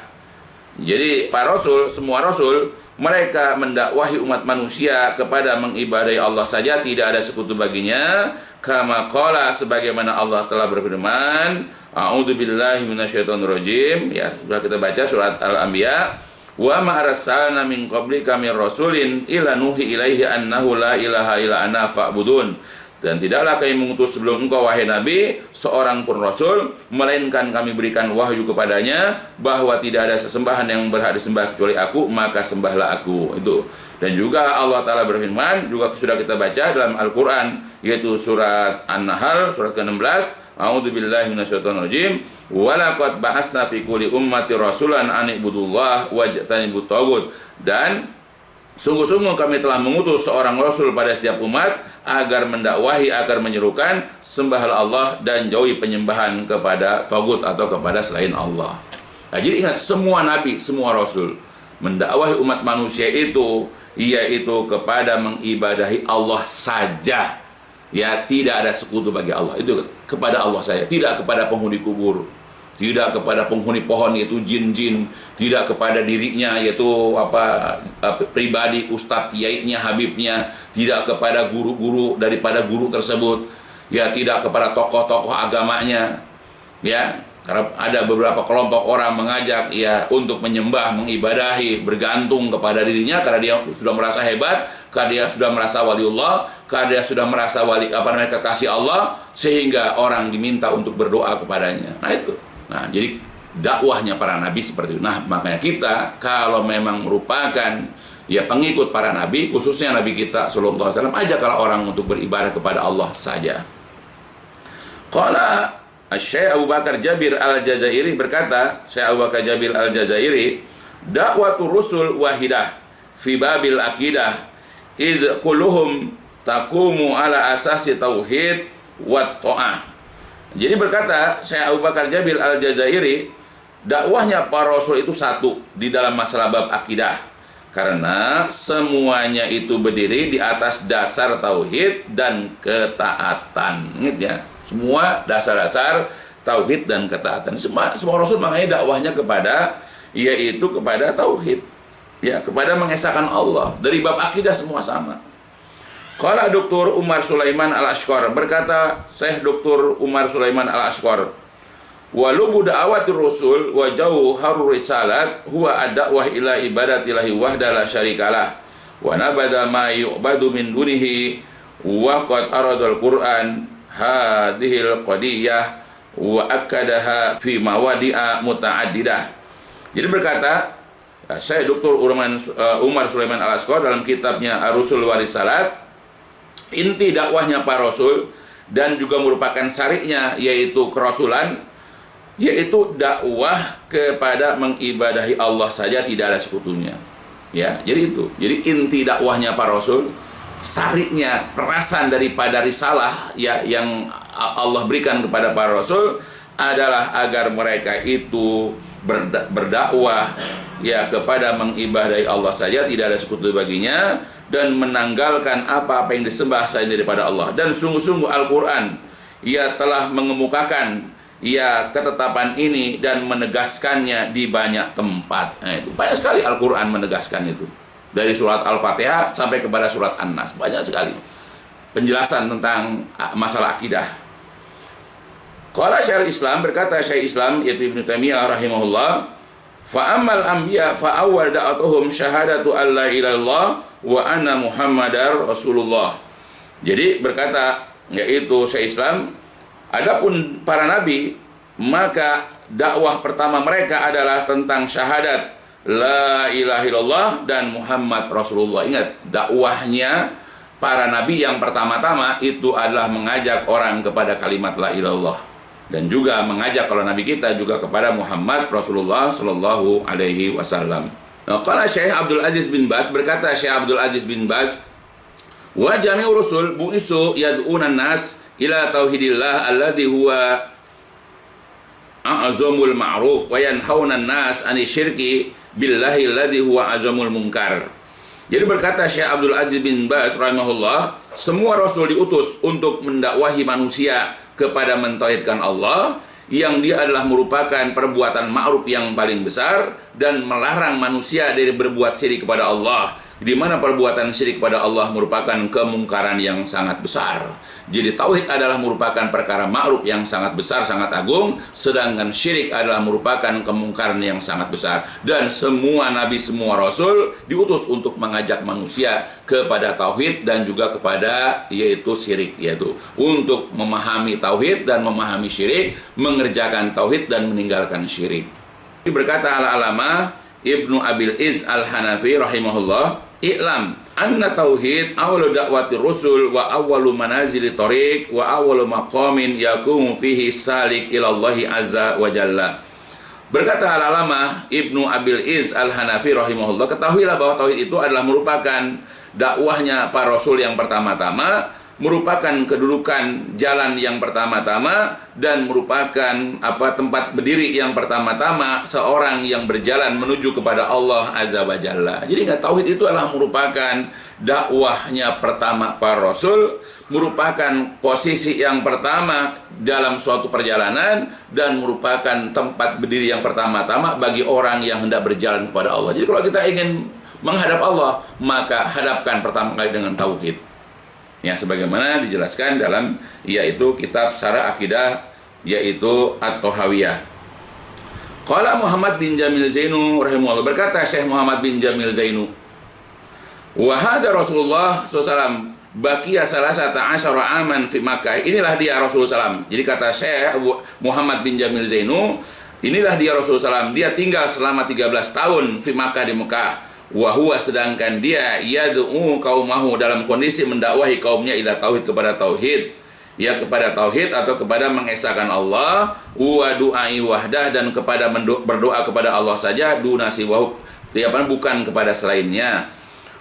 Jadi para rasul, semua rasul, mereka mendakwahi umat manusia kepada mengibadahi Allah saja, tidak ada sekutu baginya. Kama qala, sebagaimana Allah telah berfirman, a'udzubillahi minasyaitonirrajim, ya sudah kita baca surat Al-Anbiya, wa ma arsalna min qablika mir rasulin illa nuhi ilaihi annahu la ilaha illa ana fa'budun. Dan tidaklah kami mengutus sebelum engkau wahai Nabi seorang pun Rasul, melainkan kami berikan wahyu kepadanya bahwa tidak ada sesembahan yang berhak disembah kecuali aku, maka sembahlah aku. Itu. Dan juga Allah Ta'ala berfirman, juga sudah kita baca dalam Al-Quran, yaitu surat An-Nahl, surat ke-16, a'udzubillahi minasyaitonirrajim, walaqad ba'atsna fi kulli ummati rasulan an ibudullah wajtanibut tagut. Dan sungguh-sungguh kami telah mengutus seorang rasul pada setiap umat agar mendakwahi, agar menyerukan sembahlah Allah dan jauhi penyembahan kepada tagut atau kepada selain Allah. Nah, jadi ingat, semua nabi, semua rasul mendakwahi umat manusia itu yaitu kepada mengibadahi Allah saja. Ya, tidak ada sekutu bagi Allah. Itu kepada Allah saja, tidak kepada penghuni kubur, tidak kepada penghuni pohon yaitu jin-jin, tidak kepada dirinya yaitu pribadi, ustadz, kiainya, habibnya, tidak kepada guru-guru daripada guru tersebut, ya, tidak kepada tokoh-tokoh agamanya, ya. Karena ada beberapa kelompok orang mengajak ya untuk menyembah, mengibadahi, bergantung kepada dirinya karena dia sudah merasa hebat, karena dia sudah merasa waliullah, karena dia sudah merasa kekasih Allah, sehingga orang diminta untuk berdoa kepadanya. Nah itu. Nah, jadi dakwahnya para nabi seperti itu. Nah, makanya kita kalau memang merupakan ya pengikut para nabi, khususnya nabi kita sallallahu alaihi wasallam, ajaklah orang untuk beribadah kepada Allah saja. Qala Syekh Abu Bakar Jabir Al-Jazairi berkata, Syekh Abu Bakar Jabir Al-Jazairi, dakwatu rusul wahidah fi babil aqidah id kulluhum taqumu ala asasi tauhid wa ta'ah. Jadi berkata Syekh Abu Bakar Jabir Al-Jazairi, dakwahnya para rasul itu satu di dalam masalah bab akidah, karena semuanya itu berdiri di atas dasar tauhid dan ketaatan. Ingat ya, semua dasar-dasar tauhid dan ketaatan. Semua rasul makanya dakwahnya kepada yaitu kepada tauhid, ya, kepada mengesahkan Allah. Dari bab akidah semua sama. Qala Dr. Umar Sulaiman Al-Ashqar, berkata Syekh Dr. Umar Sulaiman Al-Ashqar, walubu da'awatir rasul wa jauharur risalat huwa ad-da'wah ila ibadatillahi wahda la syarikalah wa nabada ma yu'badu min dunihi wa qad aradul Qur'an hadhil qadiyah wa akkadaha fi mawadi'a muta'addidah. Jadi berkata saya Dr. Umar Sulaiman Al-Asqar dalam kitabnya Ar-Rusul wa Risalat, inti dakwahnya para rasul dan juga merupakan syariatnya yaitu kerasulan, yaitu dakwah kepada mengibadahi Allah saja, tidak ada sekutunya. Ya, jadi itu. Jadi inti dakwahnya para rasul, syariatnya, perasan daripada risalah ya yang Allah berikan kepada para rasul adalah agar mereka itu berdakwah ya kepada mengibadahi Allah saja, tidak ada sekutu baginya, dan menanggalkan apa-apa yang disembah selain daripada Allah. Dan sungguh-sungguh Al-Quran ia telah mengemukakan ya ketetapan ini dan menegaskannya di banyak tempat. Nah, itu banyak sekali Al-Quran menegaskan itu, dari surat Al-Fatihah sampai kepada surat An-Nas, banyak sekali penjelasan tentang masalah akidah. Qala Syekhul Islam, berkata Syekh Islam yaitu Ibnu Taimiyah rahimahullah, fa ammal anbiya fa awwal da'atuhum syahadatu alla ilaha illallah wa anna Muhammadar Rasulullah. Jadi berkata yaitu Syekh Islam, adapun para nabi maka dakwah pertama mereka adalah tentang syahadat la ilaha illallah dan Muhammad Rasulullah. Ingat, dakwahnya para nabi yang pertama-tama itu adalah mengajak orang kepada kalimat la ilaha illallah, dan juga mengajak kalau nabi kita juga kepada Muhammad Rasulullah sallallahu alaihi wasallam. Qala Syekh Abdul Aziz bin Baz, berkata Syekh Abdul Aziz bin Baz, wa jami'ur rusul bu'isu yad'unan nas ila tauhidillah alladhi huwa a'zamul ma'ruf wa yanhaunan nas ani syirki billahi alladhi huwa azamul munkar. Jadi berkata Syekh Abdul Aziz bin Baz rahimahullah, semua rasul diutus untuk mendakwahi manusia kepada mentauhidkan Allah, yang dia adalah merupakan perbuatan ma'ruf yang paling besar, dan melarang manusia dari berbuat syirik kepada Allah, di mana perbuatan syirik kepada Allah merupakan kemungkaran yang sangat besar. Jadi tauhid adalah merupakan perkara ma'ruf yang sangat besar, sangat agung, sedangkan syirik adalah merupakan kemungkaran yang sangat besar. Dan semua nabi, semua rasul diutus untuk mengajak manusia kepada tauhid dan juga kepada yaitu syirik, yaitu untuk memahami tauhid dan memahami syirik, mengerjakan tauhid dan meninggalkan syirik. Berkata al-alamah Ibnu Abil Iz Al-Hanafi rahimahullah, i'lam anna tauhid awwalu da'wati rusul wa awwalu manazili tariq wa awwalu maqamin yakumu fihi salik ilallahi azza wa jalla. Berkata al-alamah Ibnu Abil Iz Al-Hanafi rahimahullah, ketahuilah bahwa tauhid itu adalah merupakan dakwahnya para rasul yang pertama-tama, merupakan kedudukan jalan yang pertama-tama, dan merupakan tempat berdiri yang pertama-tama seorang yang berjalan menuju kepada Allah Azza wa Jalla. Jadi tauhid itu adalah merupakan dakwahnya pertama para rasul, merupakan posisi yang pertama dalam suatu perjalanan, dan merupakan tempat berdiri yang pertama-tama bagi orang yang hendak berjalan kepada Allah. Jadi kalau kita ingin menghadap Allah, maka hadapkan pertama kali dengan tauhid. Ya, sebagaimana dijelaskan dalam yaitu kitab Syarah Akidah yaitu At-Tahawiyah. Qala Muhammad bin Jamil Zainu rahimahullah, berkata Syekh Muhammad bin Jamil Zainu, wa hadza Rasulullah SAW baqiya salasata asyara aman fi Makkah. Inilah dia Rasulullah SAW. Jadi kata Syekh Muhammad bin Jamil Zainu, inilah dia Rasulullah SAW, dia tinggal selama 13 tahun fi Makkah, di Mekah. Wahuwa, sedangkan dia yad'u qaumahu, dalam kondisi mendakwahi kaumnya ila tauhid, kepada tauhid, ya kepada tauhid atau kepada mengesahkan Allah, wa du'ai wahdah, dan kepada berdoa kepada Allah saja, dunasi wahu, bukan kepada selainnya.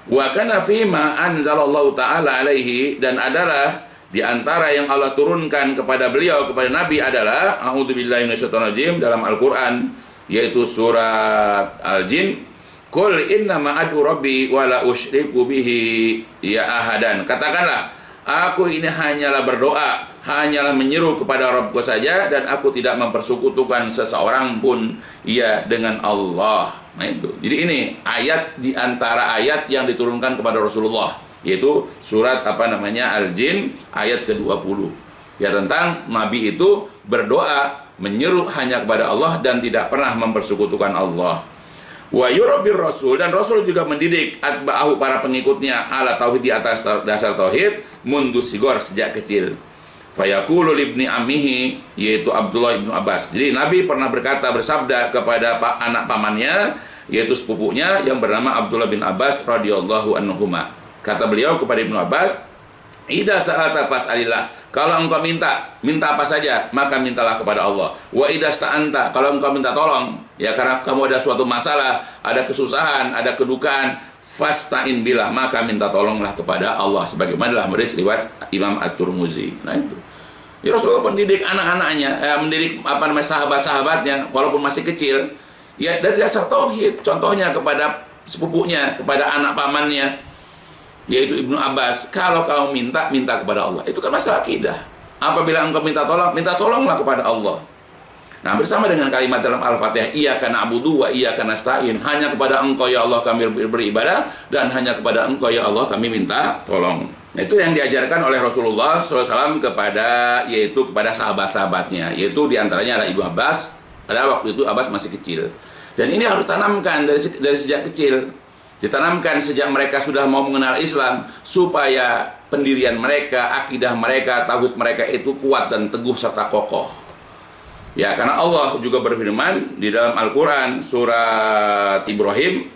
Wa kana fima anzalallahu ta'ala alaihi, dan adalah di antara yang Allah turunkan kepada beliau, kepada Nabi adalah a'udzubillahi minasyaitonirrajim, dalam Al-Qur'an yaitu surat Al-Jin, Qul innama ad'u rabbi wa la usyriku bihi ya ahadan. Katakanlah, aku ini hanyalah berdoa, hanyalah menyeru kepada Rabbku saja, dan aku tidak mempersekutukan seseorang pun ya dengan Allah. Nah itu. Jadi ini ayat di antara ayat yang diturunkan kepada Rasulullah, yaitu surat Al-Jin ayat ke-20. Ya, tentang Nabi itu berdoa, menyeru hanya kepada Allah dan tidak pernah mempersekutukan Allah. Wa yurabbir rasul, dan rasul juga mendidik atba'ahu, para pengikutnya, ala tauhid, di atas dasar tauhid, mundu sigor, sejak kecil. Fayaqulu libni ammihi, yaitu Abdullah ibnu Abbas. Jadi Nabi pernah bersabda kepada anak pamannya, yaitu sepupunya yang bernama Abdullah bin Abbas radhiyallahu anhuma. Kata beliau kepada Ibnu Abbas, "Idza sa'alta fas'alillah." Kalau engkau minta apa saja, maka mintalah kepada Allah. Wa idza sta'anta, kalau engkau minta tolong, ya karena kamu ada suatu masalah, ada kesusahan, ada kedukaan, fasta'in billah, maka minta tolonglah kepada Allah, sebagaimana dalam hadis riwayat Imam At-Tirmidzi. Nah itu. Ya, Rasulullah mendidik anak-anaknya, mendidik sahabat-sahabatnya walaupun masih kecil, ya dari dasar tauhid. Contohnya kepada sepupunya, kepada anak pamannya, yaitu Ibnu Abbas, kalau kamu minta kepada Allah. Itu kan masalah akidah. Apabila engkau minta tolonglah kepada Allah. Nah, bersama dengan kalimat dalam Al-Fatihah, iyyaka na'budu wa iyyaka nasta'in, hanya kepada engkau ya Allah kami beribadah, dan hanya kepada engkau ya Allah kami minta tolong. Nah, itu yang diajarkan oleh Rasulullah SAW yaitu kepada sahabat-sahabatnya, yaitu diantaranya adalah Ibnu Abbas. Pada waktu itu Abbas masih kecil, dan ini harus ditanamkan dari sejak kecil. Ditanamkan sejak mereka sudah mau mengenal Islam, supaya pendirian mereka, akidah mereka, tauhid mereka itu kuat dan teguh serta kokoh. Ya, karena Allah juga berfirman di dalam Al-Quran surat Ibrahim,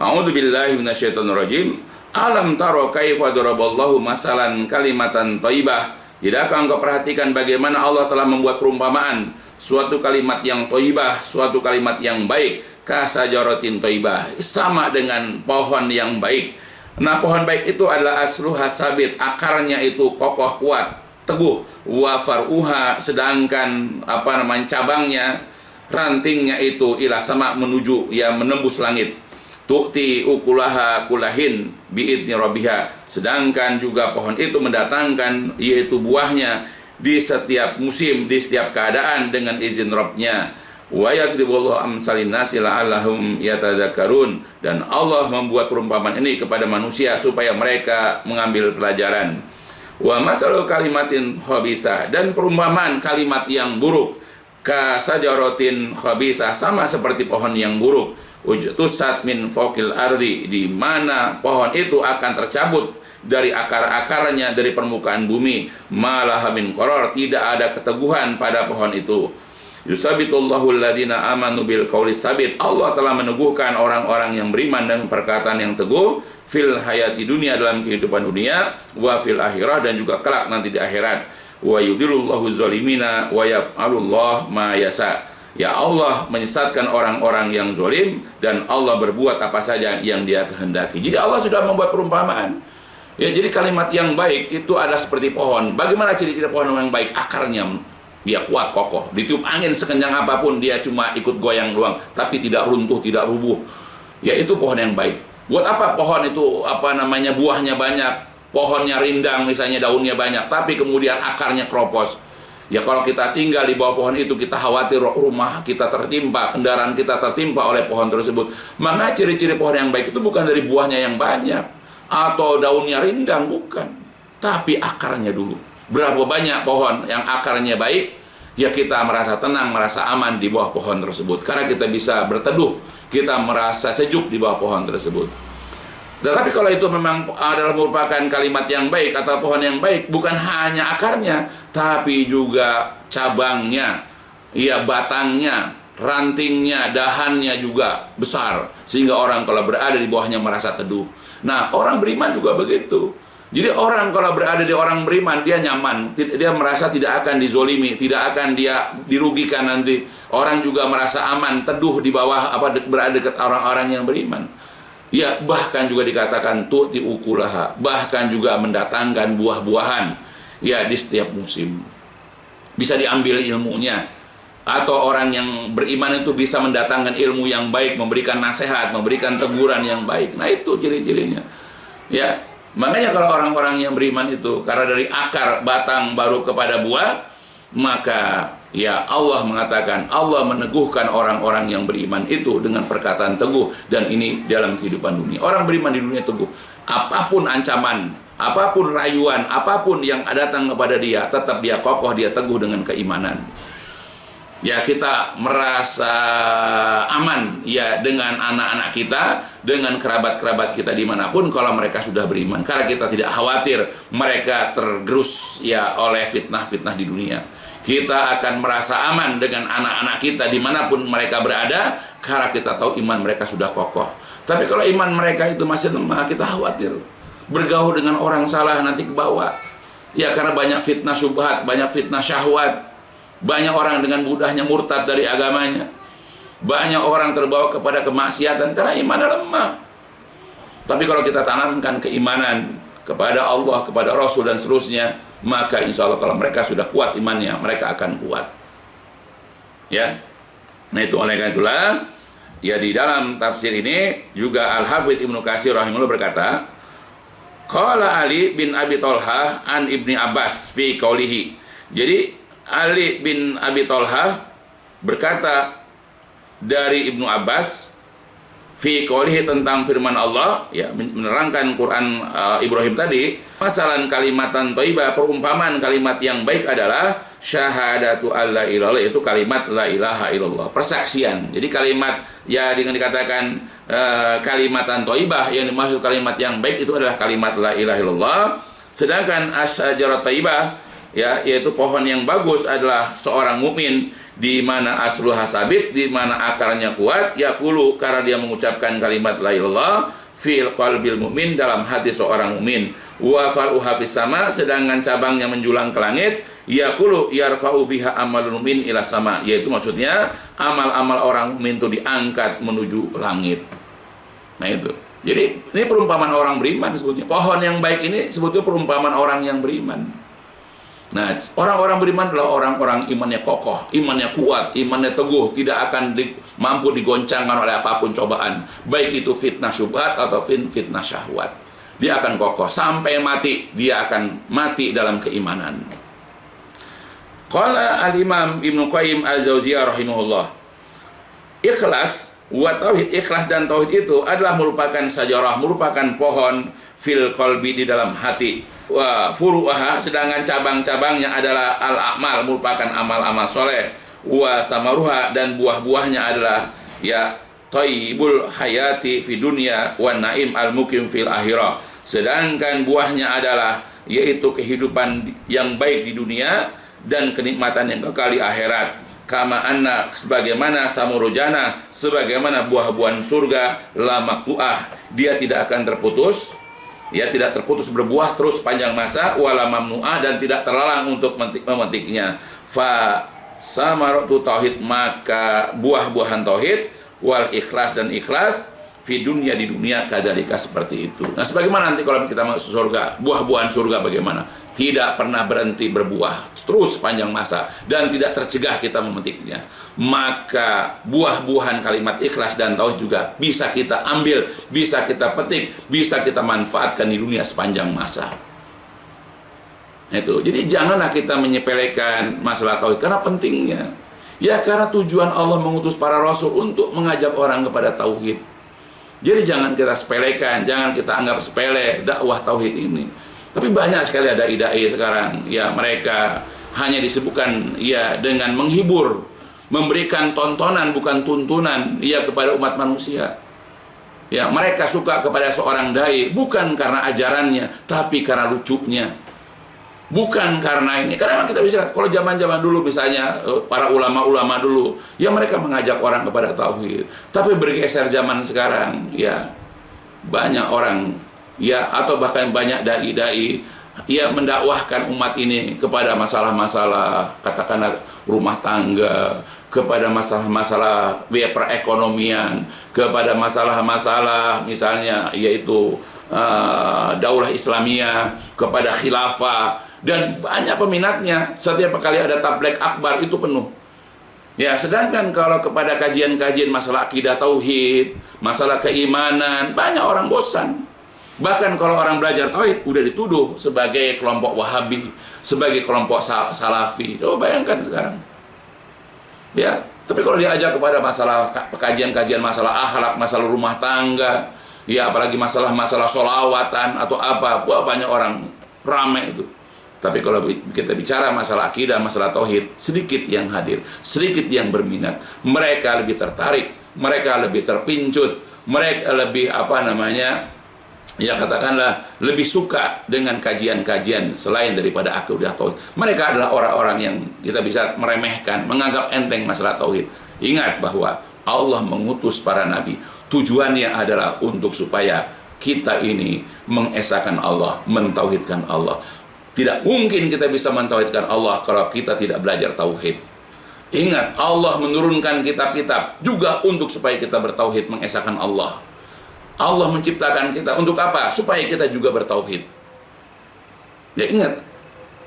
A'udzubillahi minasyaitonirrajim, alam taro kaifa daraballahu masalan kalimatan thayyibah. Tidakkah engkau perhatikan bagaimana Allah telah membuat perumpamaan suatu kalimat yang thayyibah, suatu kalimat yang baik, kasajaratin thayyibah, sama dengan pohon yang baik. Nah, pohon baik itu adalah asluha sabit, akarnya itu kokoh kuat, teguh, wa faruha, sedangkan cabangnya, rantingnya itu ila sama, menuju menembus langit. Tu'ti ukulaha kulahin bi'idni rabbiha, sedangkan juga pohon itu mendatangkan yaitu buahnya di setiap musim, di setiap keadaan dengan izin Rabbnya. Wa yadribullahu amsalin nasi la'allahum yatadzakkarun, dan Allah membuat perumpamaan ini kepada manusia supaya mereka mengambil pelajaran. Wa masalul kalimatin khabisah, dan perumpamaan kalimat yang buruk, kasajaratin khabisah, sama seperti pohon yang buruk, ujtusat min fawqil ardi, di mana pohon itu akan tercabut dari akar-akarnya dari permukaan bumi, malaha min qaror, tidak ada keteguhan pada pohon itu. Yusabitullahu alladhina amanu bil qawli sabit, Allah telah meneguhkan orang-orang yang beriman dengan perkataan yang teguh, fil hayati dunia, dalam kehidupan dunia, wa fil akhirah, dan juga kelak nanti di akhirat. Wa yudilullahu zalimina wa yaf'alullah ma yasa. Ya, Allah menyesatkan orang-orang yang zalim, dan Allah berbuat apa saja yang Dia kehendaki. Jadi Allah sudah membuat perumpamaan. Ya, jadi kalimat yang baik itu adalah seperti pohon. Bagaimana ciri-ciri pohon yang baik? Akarnya dia kuat kokoh, ditiup angin sekencang apapun dia cuma ikut goyang doang, tapi tidak runtuh, tidak rubuh. Ya, itu pohon yang baik. Buat apa pohon itu buahnya banyak, pohonnya rindang misalnya, daunnya banyak, tapi kemudian akarnya keropos? Ya, kalau kita tinggal di bawah pohon itu, kita khawatir rumah kita tertimpa, kendaraan kita tertimpa oleh pohon tersebut. Maka ciri-ciri pohon yang baik itu bukan dari buahnya yang banyak atau daunnya rindang, bukan, tapi akarnya dulu. Berapa banyak pohon yang akarnya baik, ya kita merasa tenang, merasa aman di bawah pohon tersebut, karena kita bisa berteduh, kita merasa sejuk di bawah pohon tersebut. Tetapi kalau itu memang adalah merupakan kalimat yang baik atau pohon yang baik, bukan hanya akarnya, tapi juga cabangnya, ya batangnya, rantingnya, dahannya juga besar, sehingga orang kalau berada di bawahnya merasa teduh. Nah, orang beriman juga begitu. Jadi orang kalau berada di orang beriman, dia nyaman, dia merasa tidak akan dizolimi, tidak akan dia dirugikan nanti. Orang juga merasa aman, teduh di bawah berada dekat orang-orang yang beriman. Ya, bahkan juga dikatakan tu'ti ukulaha, bahkan juga mendatangkan buah-buahan ya di setiap musim. Bisa diambil ilmunya. Atau orang yang beriman itu bisa mendatangkan ilmu yang baik, memberikan nasihat, memberikan teguran yang baik. Nah, itu ciri-cirinya. Ya. Makanya kalau orang-orang yang beriman itu, karena dari akar, batang, baru kepada buah, maka ya Allah mengatakan, Allah meneguhkan orang-orang yang beriman itu dengan perkataan teguh. Dan ini dalam kehidupan dunia. Orang beriman di dunia teguh. Apapun ancaman, apapun rayuan, apapun yang datang kepada dia, tetap dia kokoh, dia teguh dengan keimanan. ya kita merasa aman ya dengan anak-anak kita, dengan kerabat-kerabat kita dimanapun kalau mereka sudah beriman, karena kita tidak khawatir mereka tergerus ya oleh fitnah-fitnah di dunia. Kita akan merasa aman dengan anak-anak kita dimanapun mereka berada, karena kita tahu iman mereka sudah kokoh. Tapi kalau iman mereka itu masih lemah, kita khawatir bergaul dengan orang salah nanti ke bawah ya, karena banyak fitnah syubhat, banyak fitnah syahwat. Banyak orang dengan mudahnya murtad dari agamanya. Banyak orang terbawa kepada kemaksiatan karena imannya lemah. Tapi kalau kita tanamkan keimanan kepada Allah, kepada Rasul dan seterusnya, maka insya Allah kalau mereka sudah kuat imannya, mereka akan kuat. Ya, nah itu oleh karena itulah, ya di dalam tafsir ini juga Al-Hafidz Ibnu Katsir rahimahullah berkata, qala Ali bin Abi Thalhah an Ibni Abbas fi qaulihi. Jadi Ali bin Abi Thalhah berkata dari Ibnu Abbas fi qoulihi tentang firman Allah ya, menerangkan Quran Ibrahim tadi, masalan kalimatan thayyibah, perumpamaan kalimat yang baik adalah syahadatu alla ilaha illallah, yaitu kalimat la ilaha illallah, persaksian. Jadi kalimat ya dengan dikatakan kalimatan thayyibah, yang dimaksud kalimat yang baik itu adalah kalimat la ilaha illallah. Sedangkan asyajarat thayyibah ya, yaitu pohon yang bagus adalah seorang mukmin di mana asluha sabit, di mana akarnya kuat, yaqulu, karena dia mengucapkan kalimat la ilallah fil qalbil mukmin, dalam hati seorang mukmin, wa faruha fis sama, sedangkan cabangnya menjulang ke langit, yaqulu yarfa'u biha amalul mukmin ila sama, yaitu maksudnya amal-amal orang mukmin itu diangkat menuju langit. Nah itu. Jadi ini perumpamaan orang beriman sebetulnya. Pohon yang baik ini sebetulnya perumpamaan orang yang beriman. Nah, orang-orang beriman adalah orang-orang imannya kokoh, imannya kuat, imannya teguh, tidak akan mampu digoncangkan oleh apapun cobaan, baik itu fitnah syubhat atau fitnah syahwat. Dia akan kokoh sampai mati, dia akan mati dalam keimanan. Qala al-Imam Ibnu Qayyim al-Jauziyah rahimahullah, ikhlas wa tauhid, ikhlas dan tauhid itu adalah merupakan sajarah, merupakan pohon fil qalbi, di dalam hati. Wa furu'aha, sedangkan cabang-cabangnya adalah al-a'mal, merupakan amal-amal soleh. Wa samaruha, dan buah-buahnya adalah ya thayyibul hayati fi dunya wa naim al-mukim fil akhirah. Sedangkan buahnya adalah yaitu kehidupan yang baik di dunia dan kenikmatan yang kekal di akhirat. Kama anna, sebagaimana samurujana, sebagaimana buah-buahan surga, la maqtu'ah, dia tidak akan terputus. Ya, tidak terputus berbuah terus panjang masa, wala mamnu'ah, dan tidak terlarang untuk memetiknya. Fa samaratu tauhid, maka buah-buahan tauhid, wal ikhlas, dan ikhlas, fi dunia, di dunia, kadalika, seperti itu. Nah, sebagaimana nanti kalau kita masuk surga, buah-buahan surga bagaimana? Tidak pernah berhenti berbuah terus panjang masa dan tidak tercegah kita memetiknya. Maka buah-buahan kalimat ikhlas dan tauhid juga bisa kita ambil, bisa kita petik, bisa kita manfaatkan di dunia sepanjang masa. Itu. Jadi janganlah kita menyepelekan masalah tauhid, karena pentingnya. Ya, karena tujuan Allah mengutus para rasul untuk mengajak orang kepada tauhid. Jadi jangan kita sepelekan, jangan kita anggap sepele dakwah tauhid ini. Tapi banyak sekali ada dai sekarang, ya mereka hanya disebutkan ya dengan menghibur, memberikan tontonan bukan tuntunan ya kepada umat manusia. Ya, mereka suka kepada seorang dai bukan karena ajarannya, tapi karena lucunya. Bukan karena ini, karena kita bisa, kalau zaman-zaman dulu misalnya para ulama-ulama dulu, ya mereka mengajak orang kepada tauhid. Tapi bergeser zaman sekarang, ya banyak orang, ya atau bahkan banyak dai-dai, ya mendakwahkan umat ini kepada masalah-masalah, katakanlah rumah tangga, kepada masalah-masalah perekonomian, kepada masalah-masalah misalnya yaitu daulah Islamiyah, kepada khilafah. Dan banyak peminatnya, setiap kali ada tabligh akbar itu penuh. Ya, sedangkan kalau kepada kajian-kajian masalah akidah tauhid, masalah keimanan, banyak orang bosan. Bahkan kalau orang belajar tauhid udah dituduh sebagai kelompok Wahabi, sebagai kelompok Salafi. Coba bayangkan sekarang. Ya, tapi kalau diajak kepada masalah kajian-kajian masalah akhlak, masalah rumah tangga, ya apalagi masalah-masalah sholawatan atau apa, banyak orang ramai itu. Tapi kalau kita bicara masalah akidah, masalah tauhid, sedikit yang hadir, sedikit yang berminat. Mereka lebih tertarik, mereka lebih terpincut, mereka lebih ya katakanlah lebih suka dengan kajian-kajian selain daripada akidah tauhid. Mereka adalah orang-orang yang kita bisa meremehkan, menganggap enteng masalah tauhid. Ingat bahwa Allah mengutus para nabi, tujuannya adalah untuk supaya kita ini mengesahkan Allah, mentauhidkan Allah. Tidak mungkin kita bisa mentauhidkan Allah kalau kita tidak belajar tauhid. Ingat, Allah menurunkan kitab-kitab juga untuk supaya kita bertauhid, mengesahkan Allah. Allah menciptakan kita untuk apa? Supaya kita juga bertauhid. Ya ingat,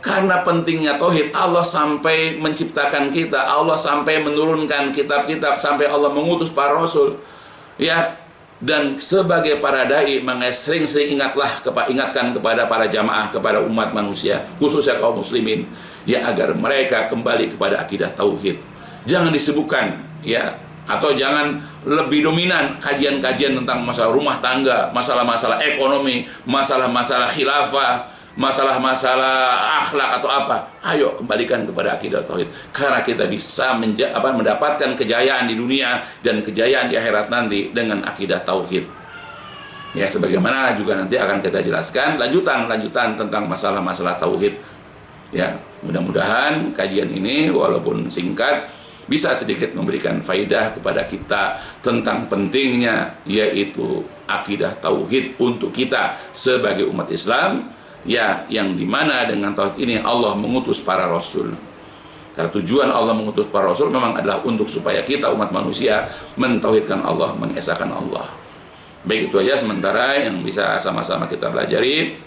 karena pentingnya tauhid, Allah sampai menciptakan kita, Allah sampai menurunkan kitab-kitab, sampai Allah mengutus para rasul. Ya, dan sebagai para dai, sering-sering ingatkan kepada para jamaah, kepada umat manusia, khususnya kaum muslimin, ya agar mereka kembali kepada akidah tauhid. Jangan disibukkan, ya, atau jangan lebih dominan kajian-kajian tentang masalah rumah tangga, masalah-masalah ekonomi, masalah-masalah khilafah, masalah-masalah akhlak atau apa. Ayo kembalikan kepada akidah tauhid, karena kita bisa mendapatkan kejayaan di dunia dan kejayaan di akhirat nanti dengan akidah tauhid. Ya, sebagaimana juga nanti akan kita jelaskan lanjutan tentang masalah-masalah tauhid. Ya, mudah-mudahan kajian ini walaupun singkat bisa sedikit memberikan faidah kepada kita tentang pentingnya yaitu akidah tauhid untuk kita sebagai umat Islam. Ya, yang dimana dengan tauhid ini Allah mengutus para rasul. Karena tujuan Allah mengutus para rasul memang adalah untuk supaya kita umat manusia mentauhidkan Allah, mengesahkan Allah. Baik, itu aja sementara yang bisa sama-sama kita pelajari.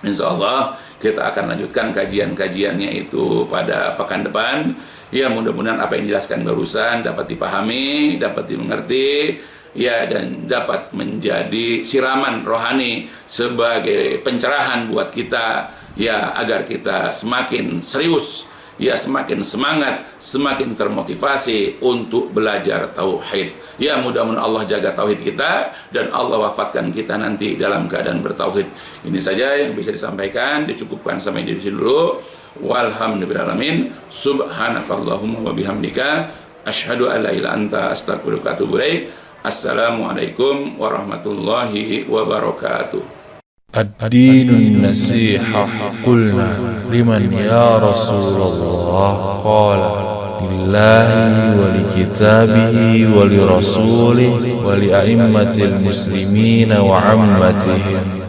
Insya Allah kita akan lanjutkan kajian-kajiannya itu pada pekan depan. Ya, mudah-mudahan apa yang dijelaskan barusan dapat dipahami, dapat dimengerti, ya, dan dapat menjadi siraman rohani sebagai pencerahan buat kita, ya, agar kita semakin serius, ya, semakin semangat, semakin termotivasi untuk belajar tauhid. Ya, mudah-mudahan Allah jaga tauhid kita dan Allah wafatkan kita nanti dalam keadaan bertauhid. Ini saja yang bisa disampaikan, dicukupkan sampai di sini dulu. Walhamdulillahirrahmanirrahim. Subhanakallahumma wa bihamdika asyhadu an la ilaha illa anta astaghfiruka wa atubu ilaik. Assalamualaikum warahmatullahi wabarakatuh. الدين النصيحة قلنا لمن يا رسول الله قال لله ولكتابه ولرسوله ولأئمة المسلمين وعمتهم